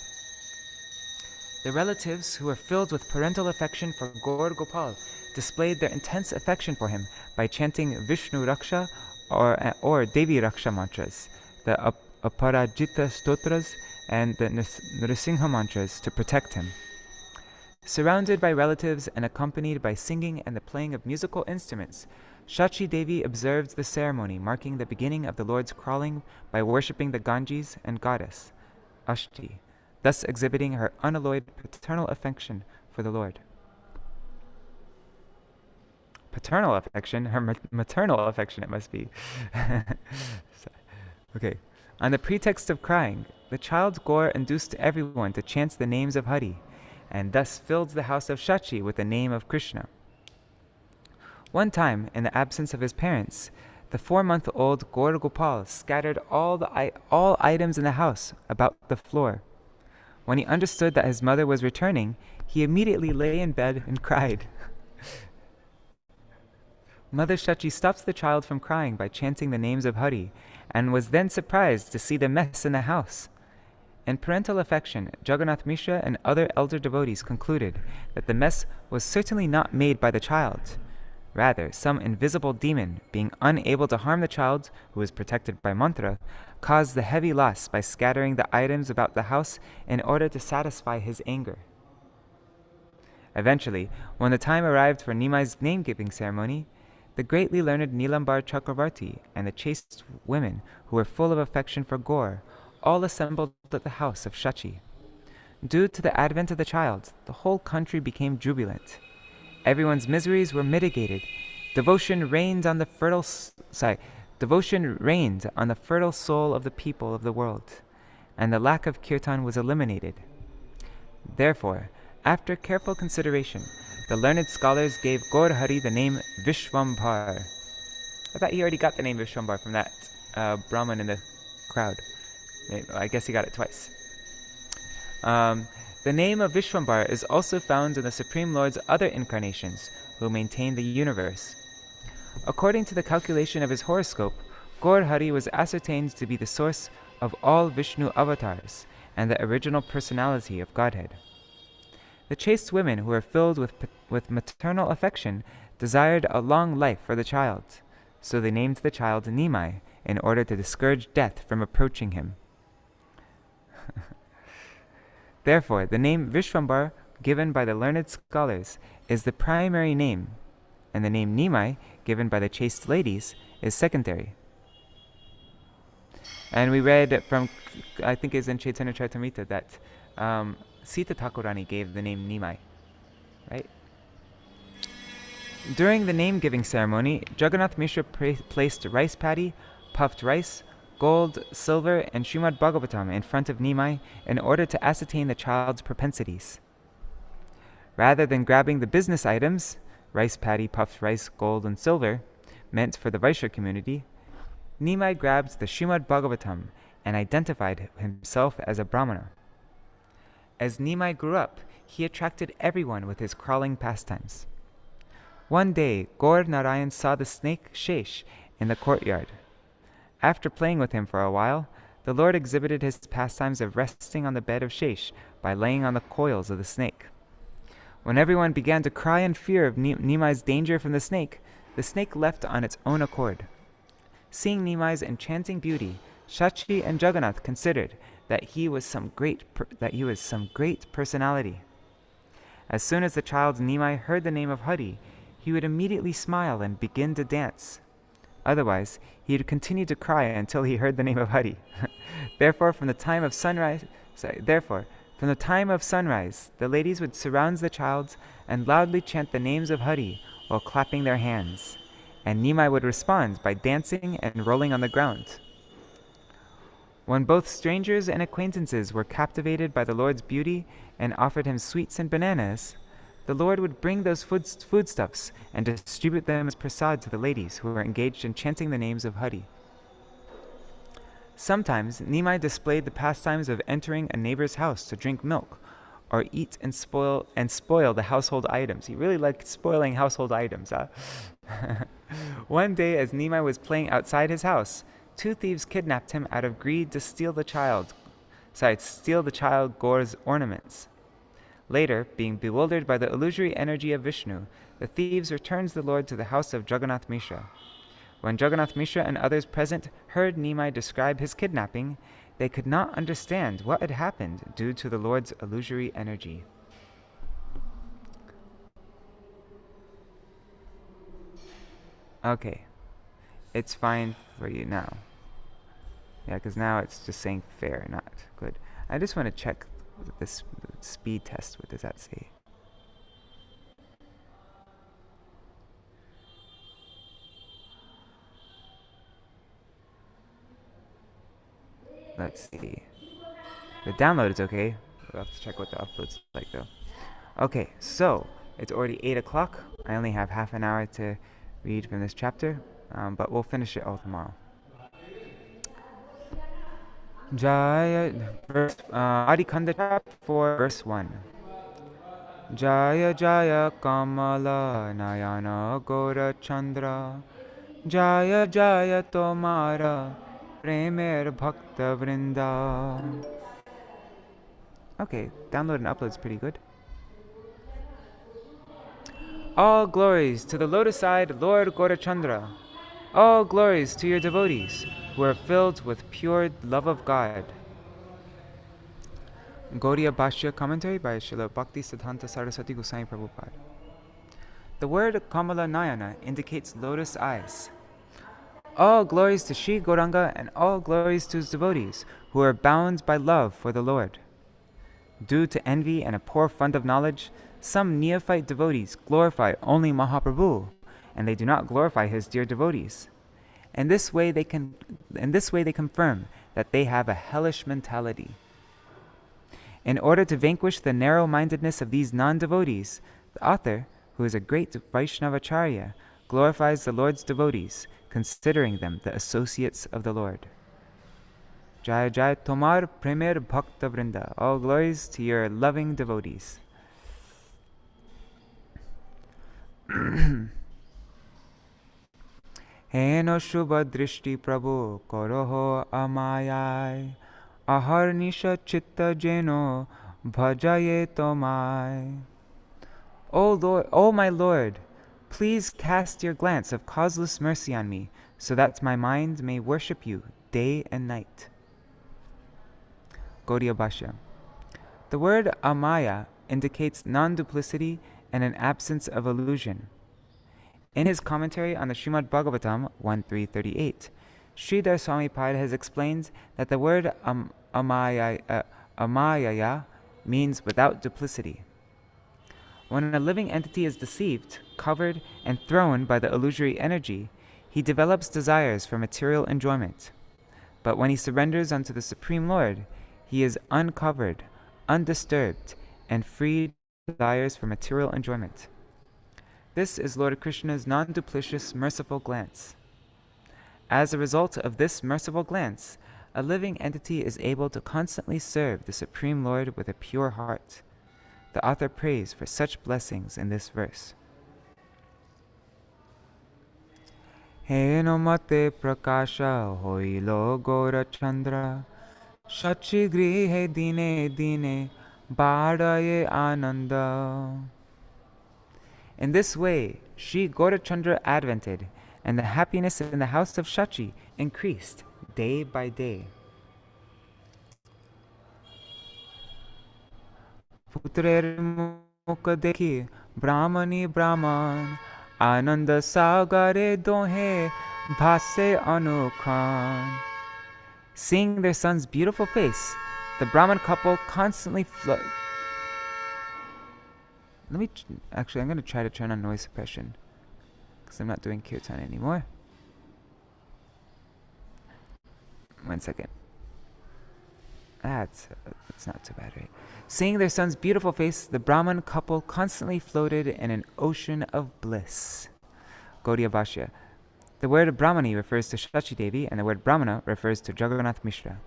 The relatives who were filled with parental affection for Gaur Gopal displayed their intense affection for him by chanting Vishnu Raksha or Devi Raksha mantras, the Aparajita stotras, and the Nrsimha mantras to protect him. Surrounded by relatives and accompanied by singing and the playing of musical instruments, Śacī Devi observed the ceremony marking the beginning of the Lord's crawling by worshipping the Ganges and goddess, Ṣaṣṭhī, thus exhibiting her unalloyed paternal affection for the Lord. Paternal affection? Her maternal affection, it must be. Okay. On the pretext of crying, the child Gaur induced everyone to chant the names of Hari, and thus filled the house of Śacī with the name of Kṛṣṇa. One time, in the absence of his parents, the 4-month-old Gaur Gopal scattered all items in the house about the floor. When he understood that his mother was returning, he immediately lay in bed and cried. Mother Śacī stopped the child from crying by chanting the names of Hari, and was then surprised to see the mess in the house. In parental affection, Jagannath Mishra and other elder devotees concluded that the mess was certainly not made by the child. Rather, some invisible demon, being unable to harm the child, who was protected by mantra, caused the heavy loss by scattering the items about the house in order to satisfy his anger. Eventually, when the time arrived for Nimai's name-giving ceremony, the greatly learned Nilambar Chakravarti and the chaste women who were full of affection for Gaur all assembled at the house of Śacī. Due to the advent of the child, the whole country became jubilant. Everyone's miseries were mitigated. Devotion reigned on the fertile soul of the people of the world, and the lack of kirtan was eliminated. Therefore, after careful consideration, the learned scholars gave Gaur Hari the name Viśvambhar. I thought he already got the name Viśvambhar from that Brahman in the crowd. I guess he got it twice. The name of Viśvambhar is also found in the Supreme Lord's other incarnations, who maintain the universe. According to the calculation of his horoscope, Gaur Hari was ascertained to be the source of all Vishnu avatars and the original personality of Godhead. The chaste women who were filled with maternal affection desired a long life for the child, so they named the child Nimāi in order to discourage death from approaching him. Therefore, the name Viśvambhar, given by the learned scholars, is the primary name, and the name Nimāi, given by the chaste ladies, is secondary. And we read from, I think it's in Chaitanya Charitamrita, that Sita Thakurani gave the name Nimāi, right? During the name-giving ceremony, Jagannath Mishra placed rice paddy, puffed rice, gold, silver, and Srimad Bhagavatam in front of Nimāi in order to ascertain the child's propensities. Rather than grabbing the business items, rice paddy, puffed rice, gold, and silver, meant for the Vaishya community, Nimāi grabbed the Srimad Bhagavatam and identified himself as a Brahmana. As Nimāi grew up, he attracted everyone with his crawling pastimes. One day, Gaur Narayan saw the snake Shesh in the courtyard. After playing with him for a while, the Lord exhibited his pastimes of resting on the bed of Shesh by laying on the coils of the snake. When everyone began to cry in fear of Nimai's danger from the snake left on its own accord. Seeing Nimai's enchanting beauty, Śacī and Jagannātha considered that he was some great personality. As soon as the child Nimāi heard the name of Hari, he would immediately smile and begin to dance. Otherwise, he would continue to cry until he heard the name of Hari. Therefore, from the time of sunrise, the ladies would surround the child and loudly chant the names of Hari while clapping their hands, and Nimāi would respond by dancing and rolling on the ground. When both strangers and acquaintances were captivated by the Lord's beauty and offered him sweets and bananas, the Lord would bring those foodstuffs and distribute them as prasad to the ladies who were engaged in chanting the names of Hari. Sometimes Nimai displayed the pastimes of entering a neighbor's house to drink milk, or eat and spoil the household items. He really liked spoiling household items. Huh? One day, as Nimai was playing outside his house, 2 thieves kidnapped him out of greed to steal the child Gaura's ornaments. Later, being bewildered by the illusory energy of Vishnu, the thieves returned the Lord to the house of Jagannath Mishra. When Jagannath Mishra and others present heard Nimai describe his kidnapping, they could not understand what had happened due to the Lord's illusory energy. Okay, it's fine for you now. Yeah, because now it's just saying fair, not good. I just want to check this speed test. What does that say? Let's see. The download is okay. We'll have to check what the upload's like though. Okay, so it's already 8 o'clock. I only have half an hour to read from this chapter, but we'll finish it all tomorrow. Jaya, Adi Khanda chapter 4, verse 1. Jaya Jaya Kamala Nayana Gora Chandra Jaya Jaya Tomara Premer Bhakta Vrinda. Okay, download and upload is pretty good. All glories to the lotus-eyed Lord Gaurachandra. All glories to your devotees who are filled with pure love of God. Gaudiya Bhashya commentary by Srila Bhakti Siddhanta Saraswati Goswami Prabhupada. The word Kamala Nayana indicates lotus eyes. All glories to Sri Gauranga and all glories to his devotees who are bound by love for the Lord. Due to envy and a poor fund of knowledge, some neophyte devotees glorify only Mahaprabhu, and they do not glorify his dear devotees. In this way they confirm that they have a hellish mentality. In order to vanquish the narrow-mindedness of these non-devotees, the author, who is a great Vaishnavacharya, glorifies the Lord's devotees, considering them the associates of the Lord. Jaya Jaya Tomar Premier Bhakta Vrinda. All glories to your loving devotees. Heno Shubha Drishti Prabhu Koroho Amayai Aharnisha Chitta Jeno Bhajaye Tomai. O Lord, O my Lord, please cast your glance of causeless mercy on me, so that my mind may worship you day and night. Gaudiya Bhashya. The word amaya indicates non-duplicity and an absence of illusion. In his commentary on the Srimad Bhagavatam 1.3.38, Sridhar Swamipada has explained that the word amayaya means without duplicity. When a living entity is deceived, covered, and thrown by the illusory energy, he develops desires for material enjoyment. But when he surrenders unto the Supreme Lord, he is uncovered, undisturbed, and freed from desires for material enjoyment. This is Lord Krishna's non-duplicitous, merciful glance. As a result of this merciful glance, a living entity is able to constantly serve the Supreme Lord with a pure heart. The author prays for such blessings in this verse. Heno mate prakasha hoilo gora chandra shachi grihe dine dine badaye ananda. In this way, Sri Gaurachandra advented, and the happiness in the house of Śacī increased day by day. Putrer mukha dekhi brahmani brahman ananda sagare dohe bhase anukhan. Seeing their son's beautiful face, the Brahman couple constantly I'm going to try to turn on noise suppression, because I'm not doing kirtan anymore. 1 second. That's not too bad, right? Seeing their son's beautiful face, the Brahman couple constantly floated in an ocean of bliss. Gaudiya Bhashya. The word Brahmani refers to Śacī Devi, and the word Brahmana refers to Jagannath Mishra.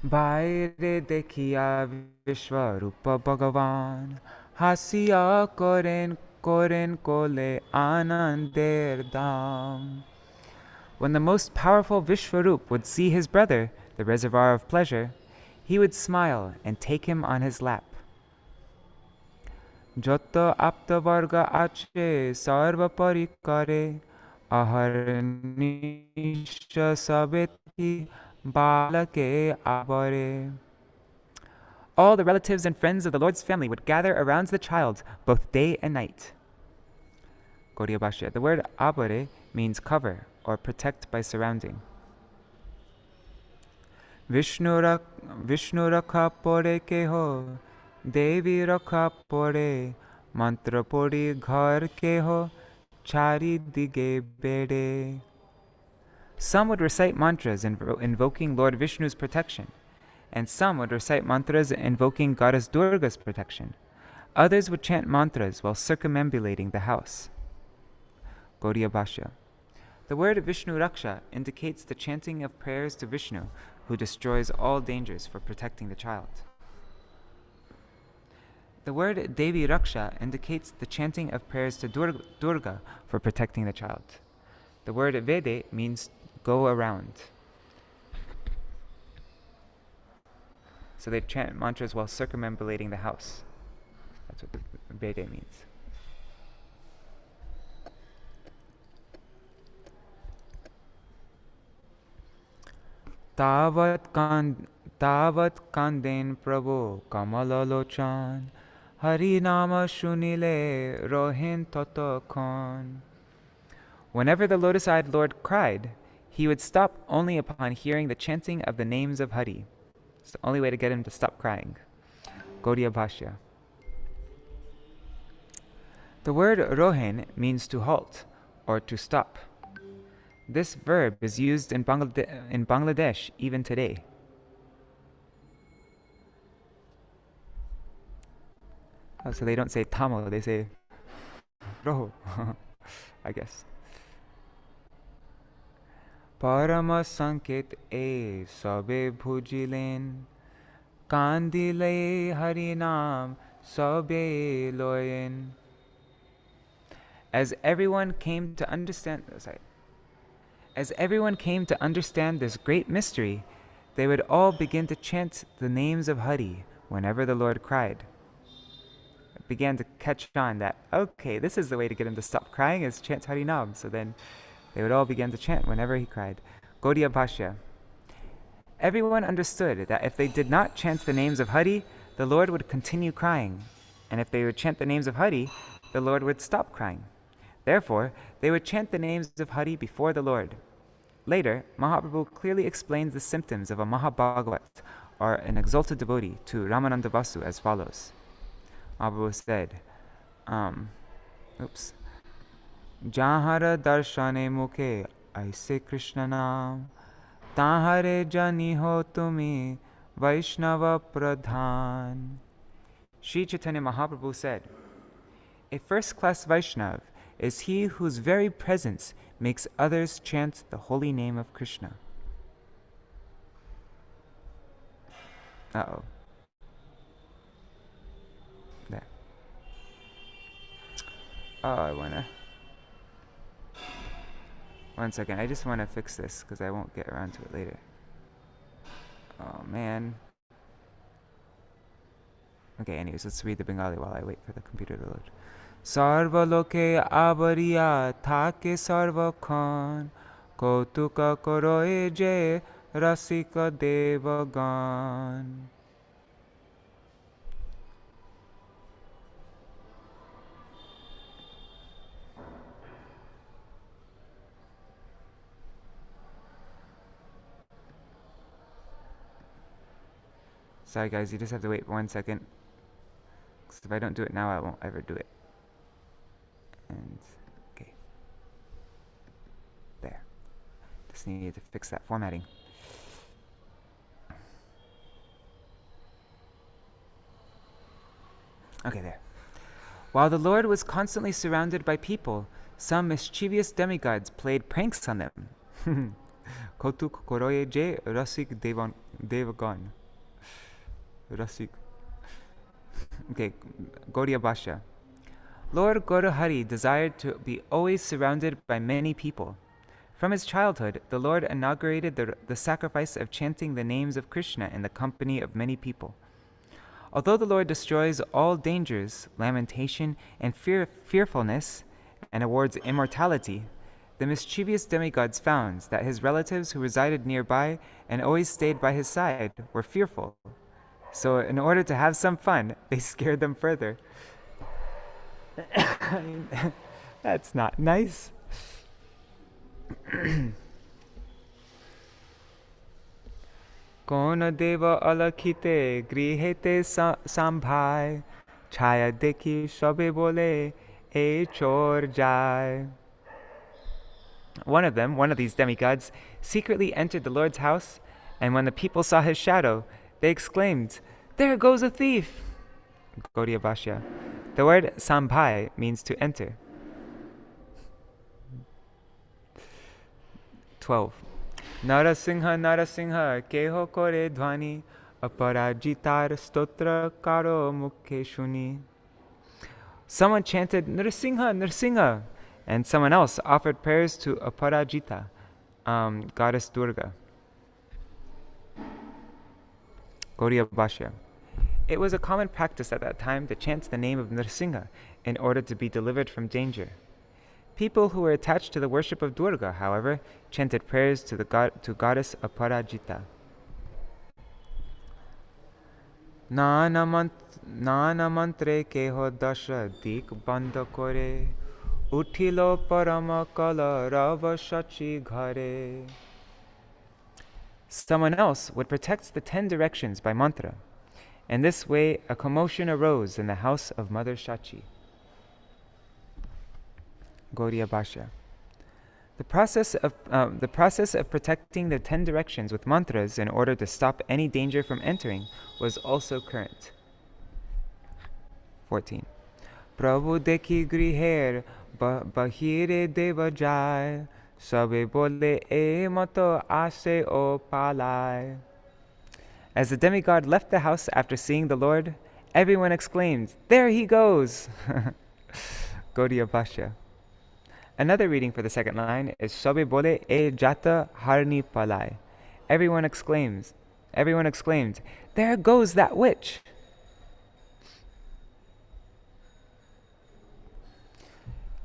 Baire dekhiya Viśvarūpa Bhagavan, hasiya koren kole ānander dham. When the most powerful Viśvarūpa would see his brother, the reservoir of pleasure, he would smile and take him on his lap. Jotta apta varga ache sarva parikare aharnisha sabeti balake abare. All the relatives and friends of the Lord's family would gather around the child both day and night. Gaudiya Bhashya. The word abare means cover or protect by surrounding. Vishnu rakha pore keho, Devi rakha pore, mantra pori ghar keho, chari dige bede. Some would recite mantras invoking Lord Vishnu's protection, and some would recite mantras invoking Goddess Durga's protection. Others would chant mantras while circumambulating the house. Gaudiya Bhashya. The word Vishnu Raksha indicates the chanting of prayers to Vishnu, who destroys all dangers for protecting the child. The word Devi Raksha indicates the chanting of prayers to Durga for protecting the child. The word Vede means go around. So they chant mantras while circumambulating the house. That's what the Vede means. Tavat kanden prabhu kamalolochan, harināma shunile rohin totokon. Whenever the lotus-eyed Lord cried, he would stop only upon hearing the chanting of the names of Hari. It's the only way to get him to stop crying. Gaudiya Bhashya. The word rohin means to halt or to stop. This verb is used in Bangladesh even today. Oh, so they don't say Tamil, they say Roho, I guess. Parama sanket e sabe bhujilen, kandile harinam sabe loyen. As everyone came to understand this great mystery, they would all begin to chant the names of Hari whenever the Lord cried. It began to catch on that, okay, this is the way to get him to stop crying, is chant Harinam. So then they would all begin to chant whenever he cried. Gaudiya Bhashya. Everyone understood that if they did not chant the names of Hari, the Lord would continue crying. And if they would chant the names of Hari, the Lord would stop crying. Therefore, they would chant the names of Hari before the Lord. Later, Mahaprabhu clearly explains the symptoms of a Mahabhagavat, or an exalted devotee, to Ramananda Vasu as follows. Mahaprabhu said, Jahara darshane mukhe aise Krishna naam, tahare jani ho tumi Vaishnava pradhan. Sri Chaitanya Mahaprabhu said, a first-class Vaishnav is he whose very presence makes others chant the holy name of Krishna. Uh-oh. There. One second, I just want to fix this because I won't get around to it later. Oh man. Okay, anyways, let's read the Bengali while I wait for the computer to load. Sarva loke abariya thake sarva khan, kautuka koroe je rasika devagan. Sorry guys, you just have to wait 1 second. Because if I don't do it now, I won't ever do it. And, okay. There. Just needed to fix that formatting. Okay, there. While the Lord was constantly surrounded by people, some mischievous demigods played pranks on them. Kotu kokoroye je rasik devagon. Rasik. Okay, Gaudiya Bhashya. Lord Gaurahari desired to be always surrounded by many people. From his childhood, the Lord inaugurated the sacrifice of chanting the names of Krishna in the company of many people. Although the Lord destroys all dangers, lamentation, and fearfulness, and awards immortality, the mischievous demigods found that his relatives who resided nearby and always stayed by his side were fearful. So in order to have some fun, they scared them further. I mean, that's not nice. Kona deva alakite grihete sambhai chaya dekhi shabe bole e chor jai. One of these demigods, secretly entered the Lord's house, and when the people saw his shadow, they exclaimed, "There goes a thief!" Gaudiya Bhashya. The word sambhai means to enter. 12. Narasingha Narasingha keho kore dhvani aparajitar stotra karo mukhe shuni. Someone chanted Nrsimha Nrsimha, and someone else offered prayers to Aparajita, goddess Durga. Gaudiya Bhashya. It was a common practice at that time to chant the name of Nrsimha in order to be delivered from danger. People who were attached to the worship of Durga, however, chanted prayers to goddess Aparajita. Nana mantre keho dasha dik banda kore uthilo parama kala rava shachi ghare. Someone else would protect the 10 directions by mantra. In this way, a commotion arose in the house of Mother Śacī. Gaudiya Bhashya. The process of protecting the 10 directions with mantras in order to stop any danger from entering was also current. 14. Prabhu dekhi griher bahire deva jai sabe bole e mato ase o palai. As the demigod left the house after seeing the Lord, everyone exclaimed, "There he goes!" Gaudiya Bhashya. Another reading for the second line is Sabe bole e jata harni palai. Everyone exclaimed, "There goes that witch!"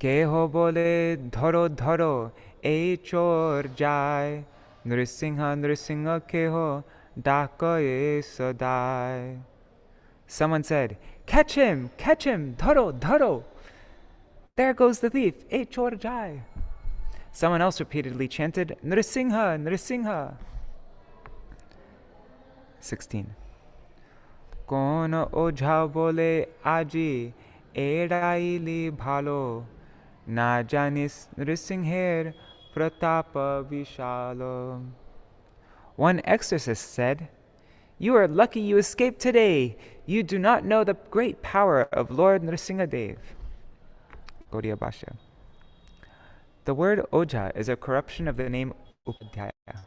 Keho bole dharo dharo e chor jai Nrsimha Nrsimha keho dakaye sadai. Someone said, catch him, dharo, dharo. There goes the thief, e chor jai." Someone else repeatedly chanted, Nrsimha, Nrsimha. 16. Kona ojha bole aji edaili bhalo na janis Nrsimher pratapa vishalo. One exorcist said, "You are lucky you escaped today. You do not know the great power of Lord Nrsimhadev." Gaudiya Bhashya. The word Ojha is a corruption of the name Upadhyaya.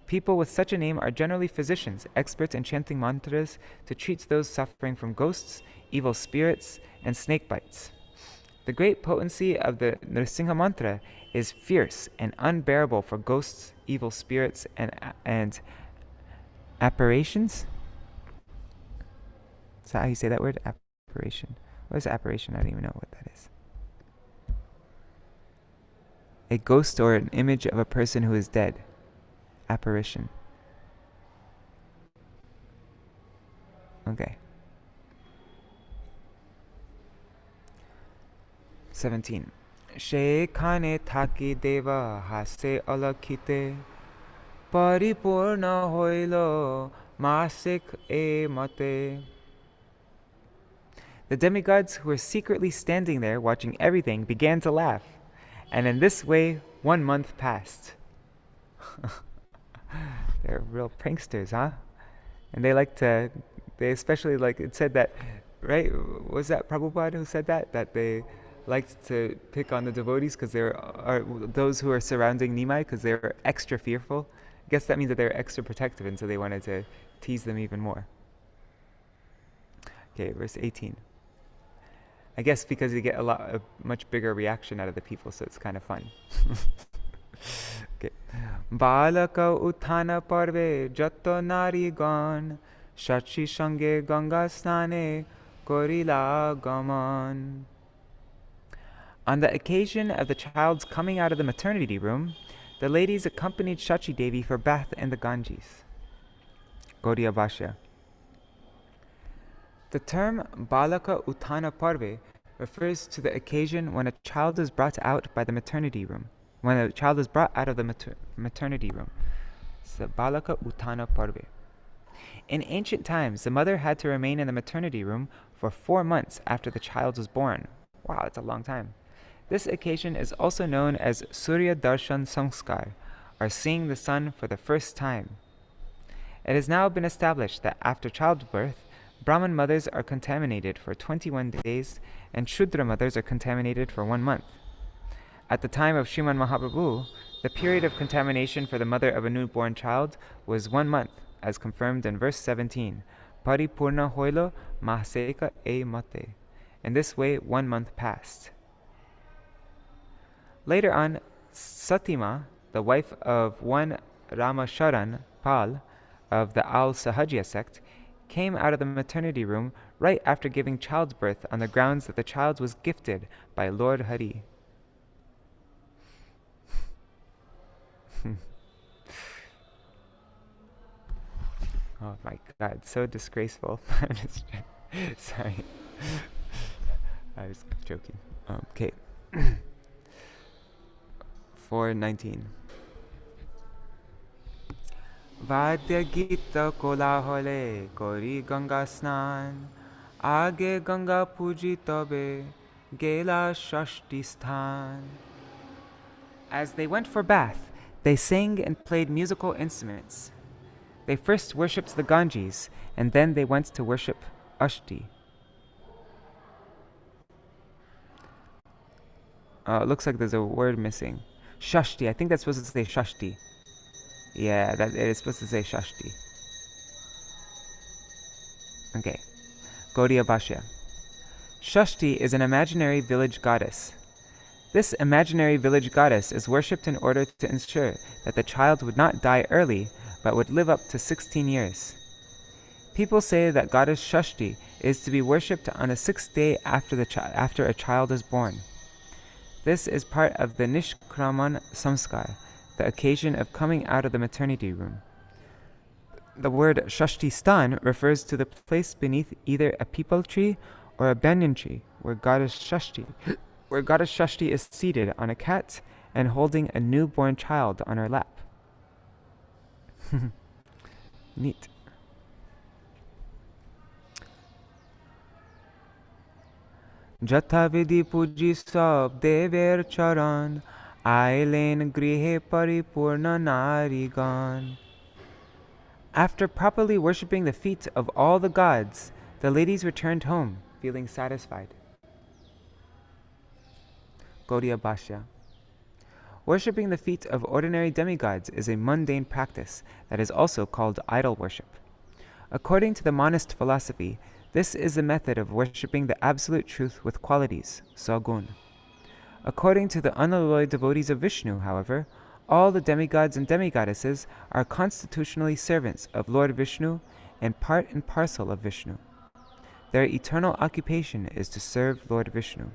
People with such a name are generally physicians, experts in chanting mantras to treat those suffering from ghosts, evil spirits, and snake bites. The great potency of the Nrsimha mantra is fierce and unbearable for ghosts, evil spirits, and apparitions. Is that how you say that word? Apparition. What is apparition? I don't even know what that is. A ghost or an image of a person who is dead. Apparition. Okay. 17. Shekhane thaki deva hase alakite paripurna hoilo masik e mate. The demigods who were secretly standing there watching everything began to laugh, and in this way 1 month passed. They're real pranksters, huh? And they especially it said that right? Was that Prabhupada who said that? That they liked to pick on the devotees because there are those who are surrounding Nimai because they're extra fearful. I guess that means that they're extra protective, and so they wanted to tease them even more. Okay, verse 18. I guess because you get a much bigger reaction out of the people, so it's kind of fun. Okay. Balaka uthana parve jato nari gan Śacī sange Gaṅgā snane korila gaman. On the occasion of the child's coming out of the maternity room, the ladies accompanied Śacī Devi for bath in the Ganges. Gaudiya Bhashya. The term Balaka Uthana Parve refers to the occasion when a child is brought out by the maternity room. When a child is brought out of the maternity room. So Balaka Uthana Parve. In ancient times, the mother had to remain in the maternity room for 4 months after the child was born. Wow, that's a long time. This occasion is also known as Surya Darshan Samskar, or seeing the sun for the first time. It has now been established that after childbirth, Brahman mothers are contaminated for 21 days and Shudra mothers are contaminated for 1 month. At the time of Sriman Mahaprabhu, the period of contamination for the mother of a newborn child was 1 month, as confirmed in verse 17, Paripurna hoilo mahaseka e mate. In this way, 1 month passed. Later on, Satima, the wife of one Ramasharan Pal of the Al-Sahajya sect, came out of the maternity room right after giving childbirth on the grounds that the child was gifted by Lord Hari. Oh my God, so disgraceful. I'm just sorry. I was joking. Okay. 4:19. Vadya Gita Kolahole Kori Gaṅgā Snan Age Gaṅgā Puji Tobe Gela Ṣaṣṭhī Sthan. As they went for bath, they sang and played musical instruments. They first worshipped the Ganges, and then they went to worship Ṣaṣṭhī. It looks like there's a word missing. Ṣaṣṭhī. I think that's supposed to say Ṣaṣṭhī. Yeah, it is supposed to say Ṣaṣṭhī. Okay. Gaudiya Bhashya. Ṣaṣṭhī is an imaginary village goddess. This imaginary village goddess is worshipped in order to ensure that the child would not die early, but would live up to 16 years. People say that goddess Ṣaṣṭhī is to be worshipped on the 6th day after a child is born. This is part of the Nishkraman Samskar, the occasion of coming out of the maternity room. The word Ṣaṣṭhī Sthan refers to the place beneath either a peepal tree or a banyan tree where goddess Ṣaṣṭhī is seated on a cat and holding a newborn child on her lap. Neat. Jatha vidhi puji sab dever charan ailen grihe paripurna narigan. After properly worshipping the feet of all the gods, the ladies returned home, feeling satisfied. Gaudiya Bhashya. Worshipping the feet of ordinary demigods is a mundane practice that is also called idol worship. According to the monist philosophy, this is the method of worshipping the absolute truth with qualities, sagun. According to the unalloyed devotees of Vishnu, however, all the demigods and demigoddesses are constitutionally servants of Lord Vishnu and part and parcel of Vishnu. Their eternal occupation is to serve Lord Vishnu.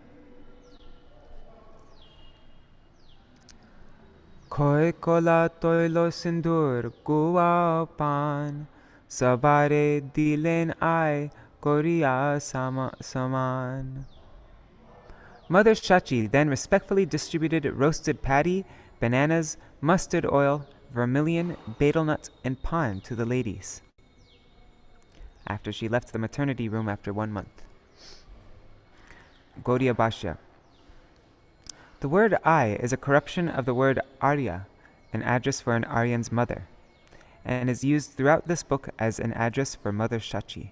Koi kola toilo sindur guwa pan sabare dilen ai koriya saman. Mother Śacī then respectfully distributed roasted paddy, bananas, mustard oil, vermilion, betel nut, and pan to the ladies after she left the maternity room after 1 month. Gaudiya Bhashya. The word I is a corruption of the word Arya, an address for an Aryan's mother, and is used throughout this book as an address for Mother Śacī.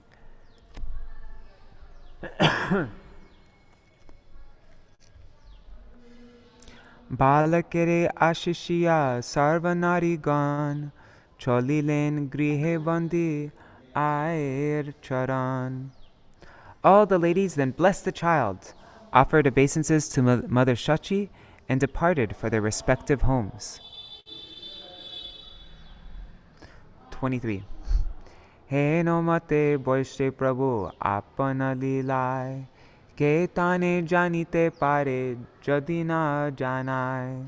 Balakere ashishiya sarvanarigan cholilen grihe bandi aer charan. All the ladies then blessed the child, offered obeisances to Mother Śacī, and departed for their respective homes. 23. He no mate boiste Prabhu apana lilai, ke tane janite pare jadi na janai.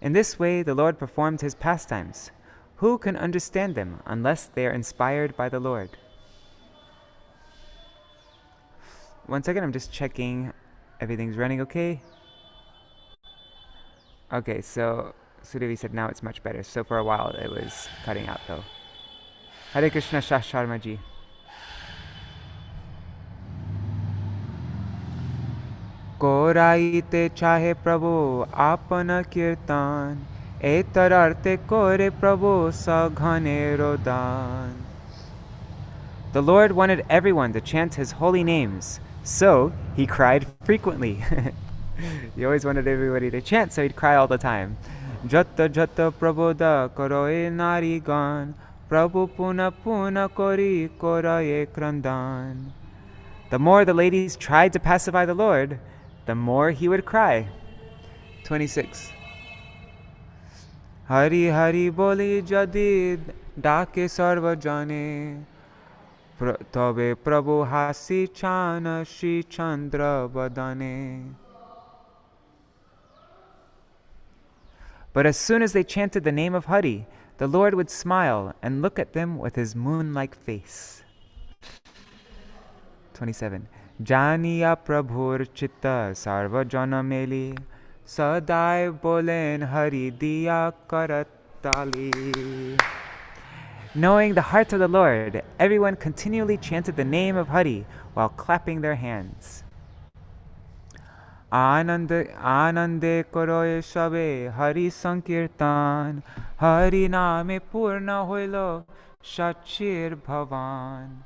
In this way the Lord performed his pastimes. Who can understand them unless they are inspired by the Lord? One second, I'm just checking everything's running okay. Okay, so Sudevi said now it's much better. So for a while it was cutting out though. Hare Krishna Shah Sharma ji. Koraite chahe Prabhu apana kirtan, etararte kore Prabhu saghane rodan. The Lord wanted everyone to chant his holy names, so he cried frequently. He always wanted everybody to chant, so he'd cry all the time. Jata jata prabodha karoye narigan, Prabhu puna puna kori koraye krandan. The more the ladies tried to pacify the Lord, the more he would cry. 26. Hari Hari boli jadi dake sarva jane, Tabe Prabhu hasi chana Shri Chandra Vadane. But as soon as they chanted the name of Hari, the Lord would smile and look at them with his moon-like face. 27. Janiya Prabhur Chitta Sarva Janameli, Sadai Bolen Hari Diya Karatali. Knowing the heart of the Lord, everyone continually chanted the name of Hari while clapping their hands. Anande Koroye Shabe Hari Sankirtan, Hariname Purna Hoilo Shachir Bhavan.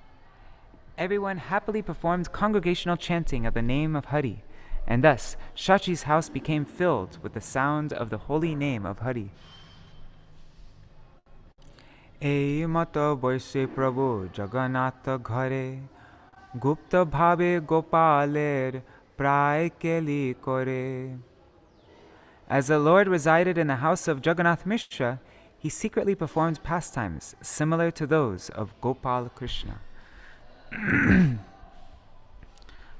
Everyone happily performed congregational chanting of the name of Hari, and thus Śacī's house became filled with the sound of the holy name of Hari. Ei mata boise Prabhu Jagannātha ghare, Gupta bhave Gopaler pray keli kore. As the Lord resided in the house of Jagannath Mishra, he secretly performed pastimes similar to those of Gopāla Kṛṣṇa.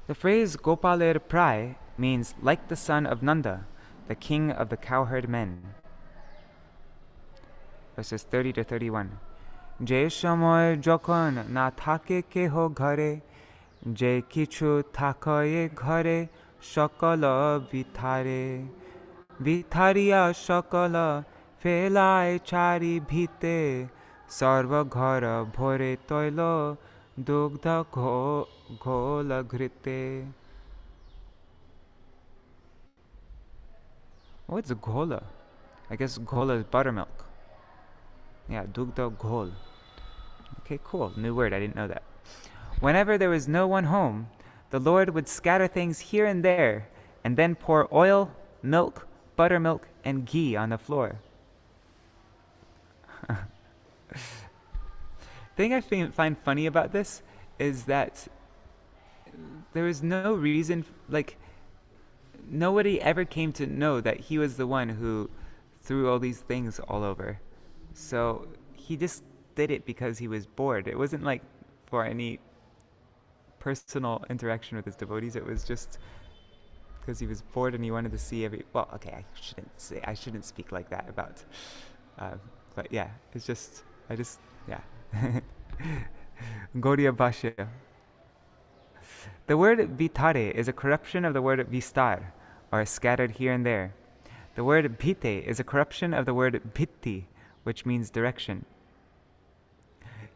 The phrase Gopaler pray means like the son of Nanda, the king of the cowherd men. Verses 30 to 31. Je shamoy jokhon na thake keho ghare, je kichu thakaye ghare, shakala vithare. Vitharia shakala felai chari bhite, sarva ghara bhore toilo, dugdha ghola ghrite. What's ghola? I guess ghola is buttermilk. Yeah, dugdha ghol. Okay, cool. New word. I didn't know that. Whenever there was no one home, the Lord would scatter things here and there, and then pour oil, milk, buttermilk, and ghee on the floor. The thing I find funny about this is that there is no reason, like, nobody ever came to know that he was the one who threw all these things all over. So he just did it because he was bored. It wasn't like for any personal interaction with his devotees. It was just because he was bored and he wanted to see well, okay, I shouldn't speak like that about, but yeah, yeah. Gaudiya Bhashya. The word vitare is a corruption of the word vistar, or scattered here and there. The word bhite is a corruption of the word bhitti, which means direction.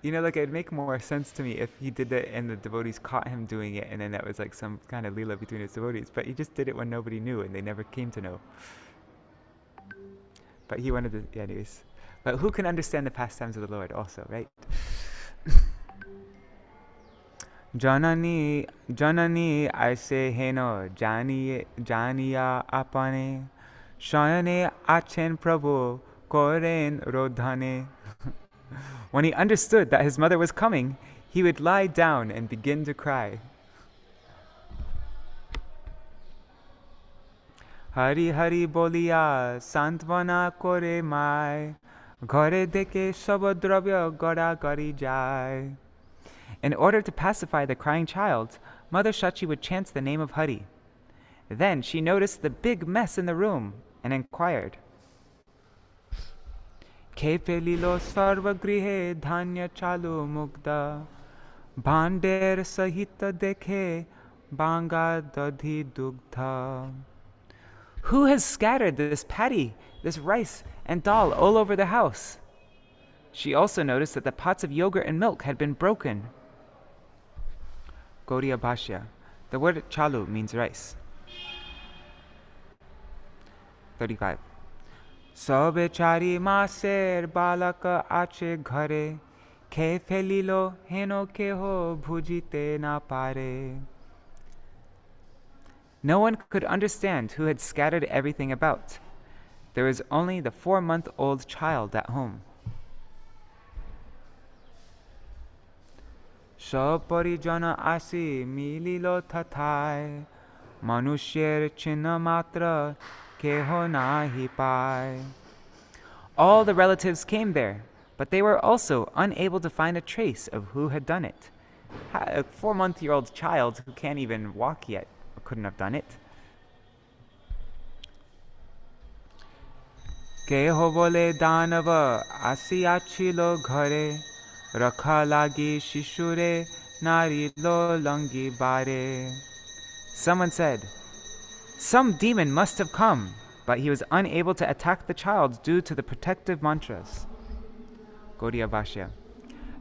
You know, like, it'd make more sense to me if he did it and the devotees caught him doing it, and then that was like some kind of lila between his devotees. But he just did it when nobody knew and they never came to know. But he wanted to, yeah, anyways. But who can understand the pastimes of the Lord also, right? Janani aise heno janiya apane shayane achen prabhu koren rodhane. When he understood that his mother was coming, he would lie down and begin to cry. Hari Hari boliya santvana kore mai ghare deke sabadravya gada gari jai. In order to pacify the crying child, Mother Śacī would chant the name of Hari. Then she noticed the big mess in the room and inquired, Ke pelilo sarva grihe dhanya chalu mugda bhander sahita dekhe banga dadhi dugdha. Who has scattered this paddy, this rice, and dal all over the house? She also noticed that the pots of yogurt and milk had been broken. Gaudiya Bhashya. The word chalu means rice. 35. Sabechari maser balaka ache ghare ke felilo heno keho bhujite na pare. No one could understand who had scattered everything about. There was only the 4-month-old child at home. Saparijana asi mililo tathai manusher chinna matra keho nahi pai. All the relatives came there, but they were also unable to find a trace of who had done it. A 4-month-old child who can't even walk yet couldn't have done it. Keho bole danava asi achilo ghare rakha lagi shishure nari lo langi bare. Someone said, some demon must have come, but he was unable to attack the child due to the protective mantras. Gaudiya Bhashya.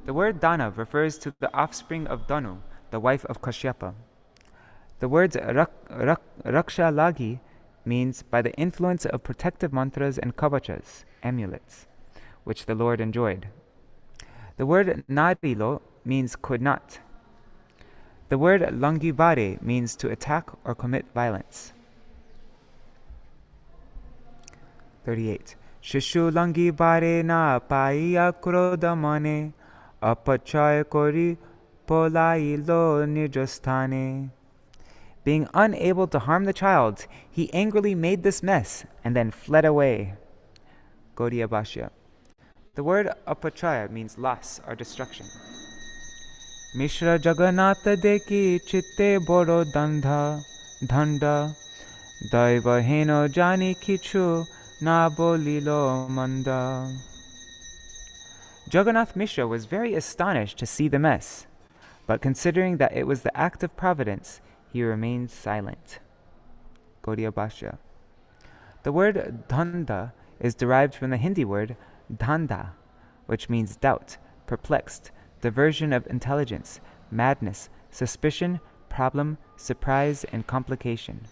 The word Danav refers to the offspring of Danu, the wife of Kashyapa. The words Raksha Lagi means by the influence of protective mantras and kavachas, amulets, which the Lord enjoyed. The word Narilo means could not. The word Langibare means to attack or commit violence. 38. Shishu Langibare na paiya kroda mane apachay kori polailo nijasthane. Being unable to harm the child, he angrily made this mess and then fled away. Gaudiya Bhashya. The word apachaya means loss or destruction. Mishra Jagannātha deki chitte boro dhanda daiva heno jani kichu na bolilo manda. Jagannath Mishra was very astonished to see the mess, but considering that it was the act of providence, he remained silent. Gaudiya Bhashya. The word dhanda is derived from the Hindi word dhanda, which means doubt, perplexed, diversion of intelligence, madness, suspicion, problem, surprise, and complication.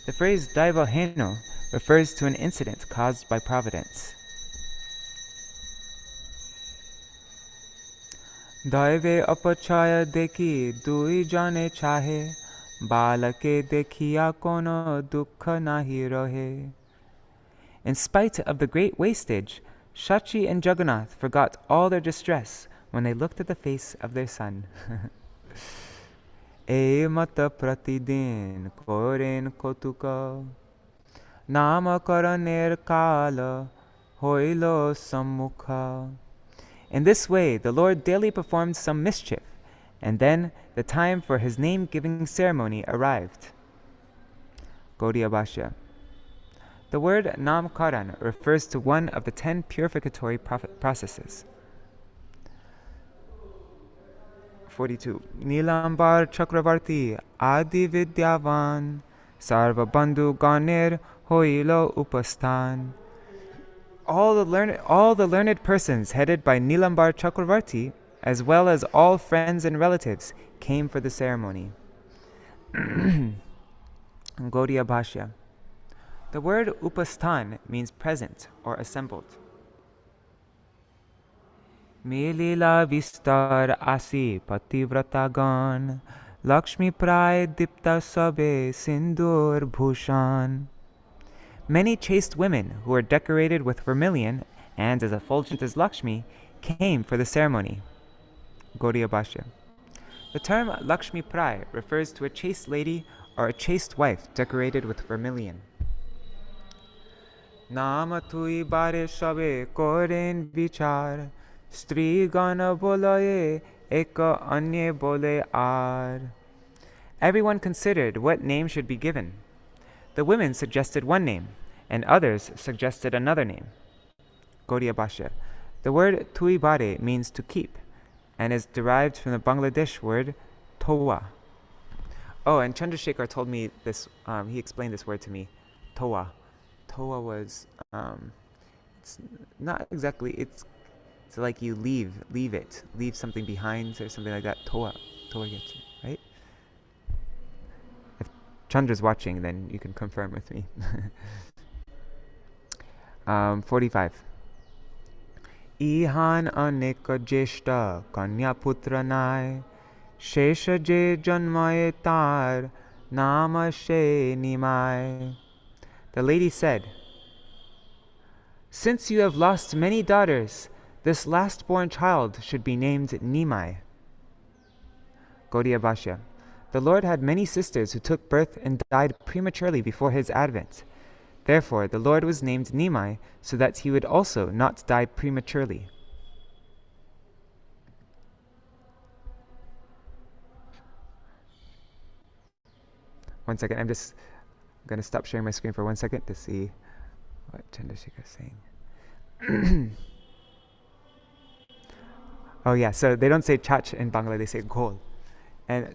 The phrase daiva heno refers to an incident caused by providence. Daive apachaya deki dui jane chahe balake dekhiya kono dukkha nahi rohe. In spite of the great wastage, Śacī and Jagannātha forgot all their distress when they looked at the face of their son. E mata pratidin koren kotuka nama karaner kala hoilo sammukha. In this way, the Lord daily performed some mischief, and then the time for his name-giving ceremony arrived. Gaudiya Bhashya. The word namkaran refers to one of the 10 purificatory processes. 42. Nilambar Chakravarti Adi Vidyavan Sarva Bandhu Ganer Hoilo Upastan. All the learned persons headed by Nilambar Chakravarti, as well as all friends and relatives, came for the ceremony. Gaudiya Bhashya. The word upastan means present or assembled. Milila vistar asi pativratagan, Lakshmi prai dipta sabe sindur bhushan. Many chaste women who were decorated with vermilion and as effulgent as Lakshmi came for the ceremony. Gaudiya Bhashya. The term Lakshmi Prai refers to a chaste lady or a chaste wife decorated with vermilion. Nama tui bare sabe koren vichar, Stri gana bolaye eka anye bole ar. Everyone considered what name should be given. The women suggested one name, and others suggested another name. Gaudiya Bhashya. The word tui bare means to keep, and is derived from the Bangladesh word towa. Oh, and Chandrasekhar told me this, he explained this word to me, towa. Towa was, it's not exactly, it's like you leave something behind or something like that. Towa gets it, right? If Chandra's watching, then you can confirm with me. 45. Ihan aneka jeshta kanya putra nai, Shesha je janmaye tar, nama she Nimāi. The lady said, "Since you have lost many daughters, this last-born child should be named Nimāi." Gaudiya Bhashya. The Lord had many sisters who took birth and died prematurely before his advent. Therefore, the Lord was named Nimāi so that he would also not die prematurely. One second, I'm just going to stop sharing my screen for 1 second to see what Chandrasekhar is saying. Oh yeah, so they don't say chach in Bangla, they say gol. And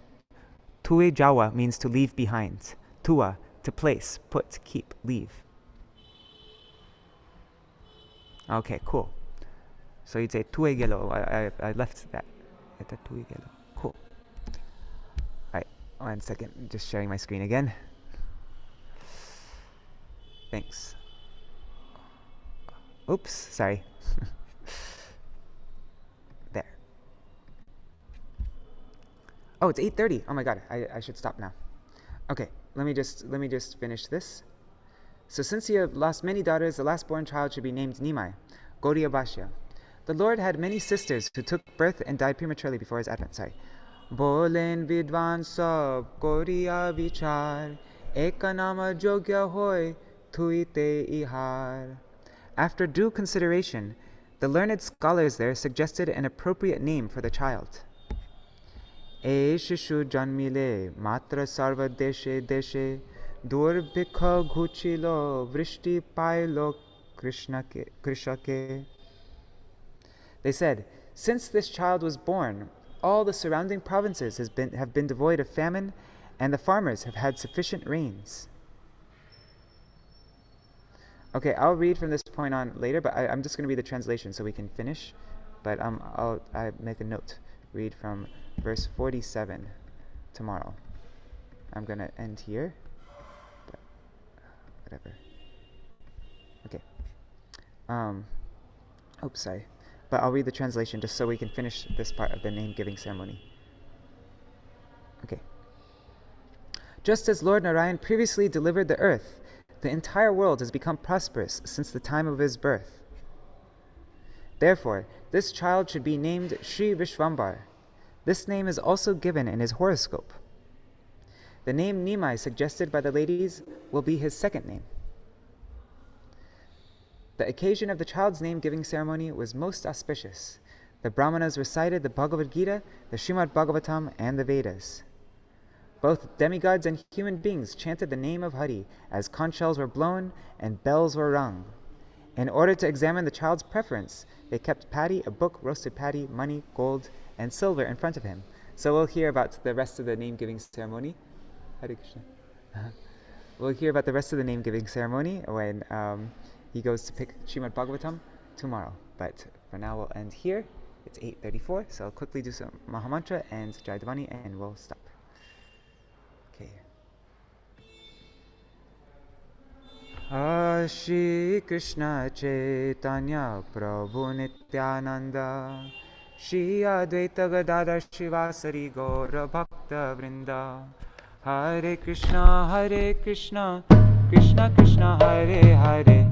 tue jawa means to leave behind. Tua, to place, put, keep, leave. Okay, cool. So you'd say tue gelo. I left that. Eta tue gelo. Cool. Alright, 1 second, just sharing my screen again. Thanks. Oops, sorry. There. Oh, it's 8:30. Oh my god, I should stop now. Okay, let me just finish this. So since you have lost many daughters, the last-born child should be named Nimāi. Gaudiya Bhashya. The Lord had many sisters who took birth and died prematurely before his advent. Sorry. Bolen vidvan sab Gaudiya vichar, ekanama jogya hoy tuite ihar. After due consideration, the learned scholars there suggested an appropriate name for the child. E shishu janmile matra sarva deshe deshe, durbikha ghuchilo vrishti pailo Kṛṣṇake. They said, since this child was born, all the surrounding provinces have been devoid of famine, and the farmers have had sufficient rains. Okay, I'll read from this point on later, but I'm just going to read the translation so we can finish. But I'll make a note. Read from verse 47 tomorrow. I'm going to end here. But whatever. Okay. Oops, sorry. But I'll read the translation just so we can finish this part of the name-giving ceremony. Okay. Just as Lord Narayan previously delivered the earth, the entire world has become prosperous since the time of his birth. Therefore, this child should be named Sri Viśvarūpa. This name is also given in his horoscope. The name Nimāi suggested by the ladies will be his second name. The occasion of the child's name-giving ceremony was most auspicious. The Brahmanas recited the Bhagavad Gita, the Śrīmad Bhagavatam, and the Vedas. Both demigods and human beings chanted the name of Hari as conch shells were blown and bells were rung. In order to examine the child's preference, they kept paddy, a book, roasted paddy, money, gold, and silver in front of him. So we'll hear about the rest of the name-giving ceremony. Hare Krishna. We'll hear about the rest of the name-giving ceremony when he goes to pick Śrīmad Bhagavatam tomorrow. But for now, we'll end here. It's 8:34, so I'll quickly do some Mahamantra and Jayadvani, and we'll stop. Okay. Shri Krishna Chaitanya Prabhu Nityananda Shri Advaita Gadadhar Shivasari Gaura Bhakta Vrinda Hare Krishna Krishna Krishna Hare Hare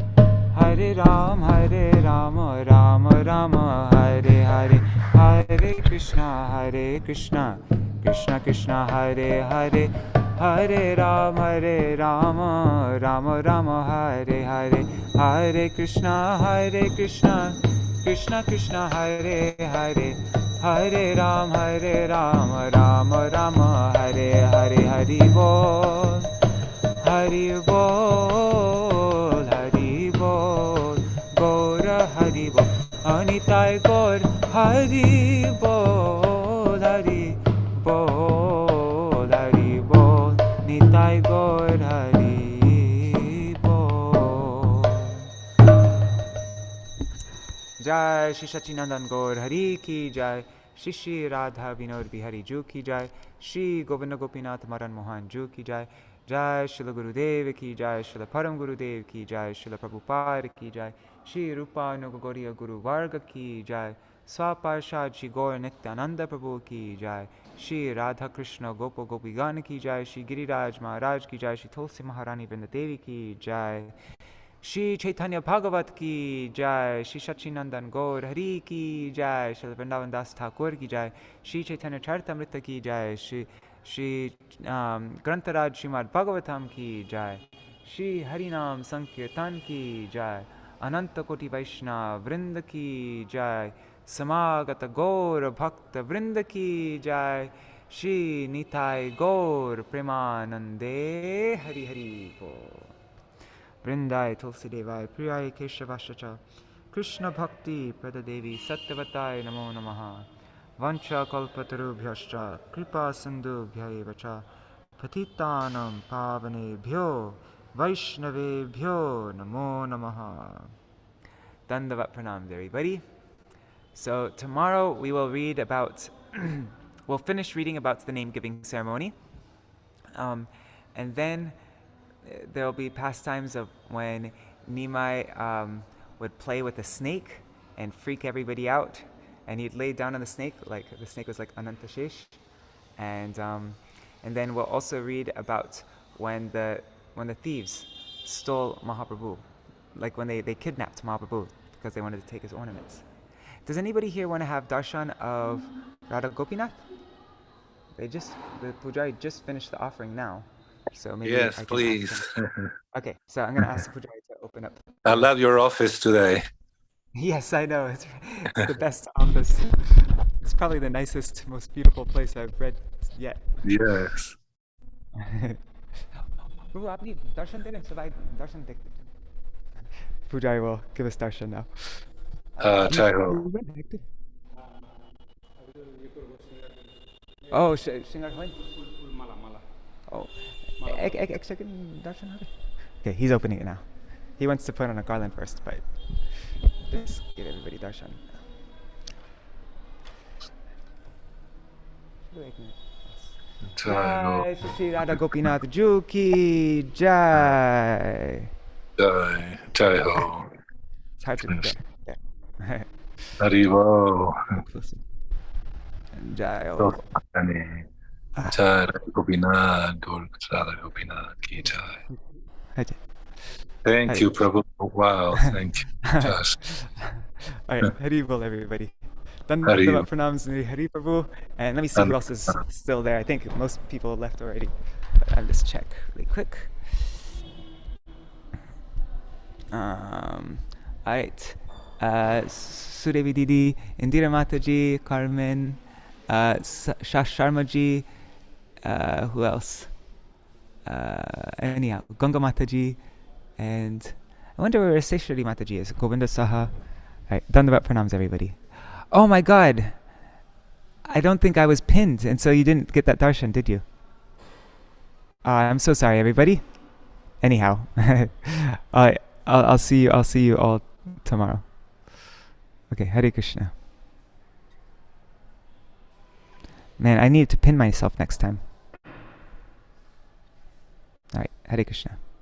Hare Ram Rama Rama Hare Hare Hare Krishna Krishna Krishna Hare Hare Hare Ram Rama Rama Hare Hare Hare Krishna Krishna Hare Hare Hare Ram Rama Rama Hare Hare Hari Bol Hari Bol Hari Bol Gaura Hari Bol Anitai Gaur Hari Bol Hari Bol Hari Bol Nitai Gaur Hari Bol Jai Shri Sachinandan Gaur Hari Ki Jai Shri Shri Radha Vinod Bihari Ju Ki Jai Shri Govinda Gopinath Madan Mohan Ju Ki Jai Jai Srila Gurudev Ki Jai Srila Param Gurudev Ki Jai Srila Prabhupada Ki Jai Shri Rupa Nugagoriya Guru Varga Ki Jai Swaparshad Shri Gaur Nityananda Prabhu Ki Jai Shri Radha Krishna Gopa Gopigan Ki Jai Shri Giriraj Maharaj Ki Jai Shri Tulsi Maharani Vrindadevi Ki Jai Shri Chaitanya Bhagavat Ki Jai Shri Sachinandan Gaur Hari Ki Jai Shri Vrindavan Das Thakur Ki Jai Shri Chaitanya Charitamrita Ki Jai Shri Grantaraj Srimad Bhagavatam Ki Jai Shri Harinam Sankirtan Ki Jai Ananta Koti Vaishnava Vrinda Ki Jai Samagata Gaur Bhakta Vrinda Ki Jai Shri Nitai Gaur Premanande Hari Hari Bol Vrindai Tulsi Devai Priyai Keshavashacha Krishna Bhakti Pradadevi Sattvatai Namo Namaha Vancha Kalpatarubhyascha Kripa Sindhubhyaevacha Patitanam Pavanebhyo Vaishnavebhyo Namo Namaha. Dandavat Pranams, everybody. So tomorrow we will read about, we'll finish reading about the name giving ceremony. And then there will be pastimes of when Nimāi would play with a snake and freak everybody out. And he'd lay down on the snake, like the snake was like Anantashesh. And then we'll also read about when the thieves stole Mahaprabhu, like when they kidnapped Mahaprabhu because they wanted to take his ornaments. Does anybody here want to have darshan of Radha Gopinath? The Pujari just finished the offering now. So maybe yes, please. Okay, so I'm going to ask the Pujari to open up. I love your office today. Yes, I know. It's the best office. It's probably the nicest, most beautiful place I've read yet. Yes. Pujari will give us darshan now. Jai Ho. Oh, Shingar Hoin? Oh, second darshan? Okay, he's opening it now. He wants to put on a garland first, but let's give everybody darshan. Jai Shri Radha Gopinath Ju Ki Jai. Jai Ho. It's hard to get there. Haribo. Jai Ho. Jai Radha Gopinath, Radha Gopinath Ki Jai. Thank you, Prabhu. Wow, thank you, Josh. All right, Hari Bol, everybody. Dandavat pranams to Hari Prabhu. And let me see who else is still there. I think most people left already. But I'll just check really quick. All right. Sudevi Didi, Indira Mataji, Carmen, Sharmaji, who else? Anyhow, Gaṅgā Mataji, and I wonder where Seshwari Mataji is. Govinda Saha. Alright, Dandavat pranams, everybody. Oh my god! I don't think I was pinned, and so you didn't get that darshan, did you? I'm so sorry, everybody. Anyhow, I'll see you all tomorrow. Okay, Hare Krishna. Man, I need to pin myself next time. Alright, Hare Krishna.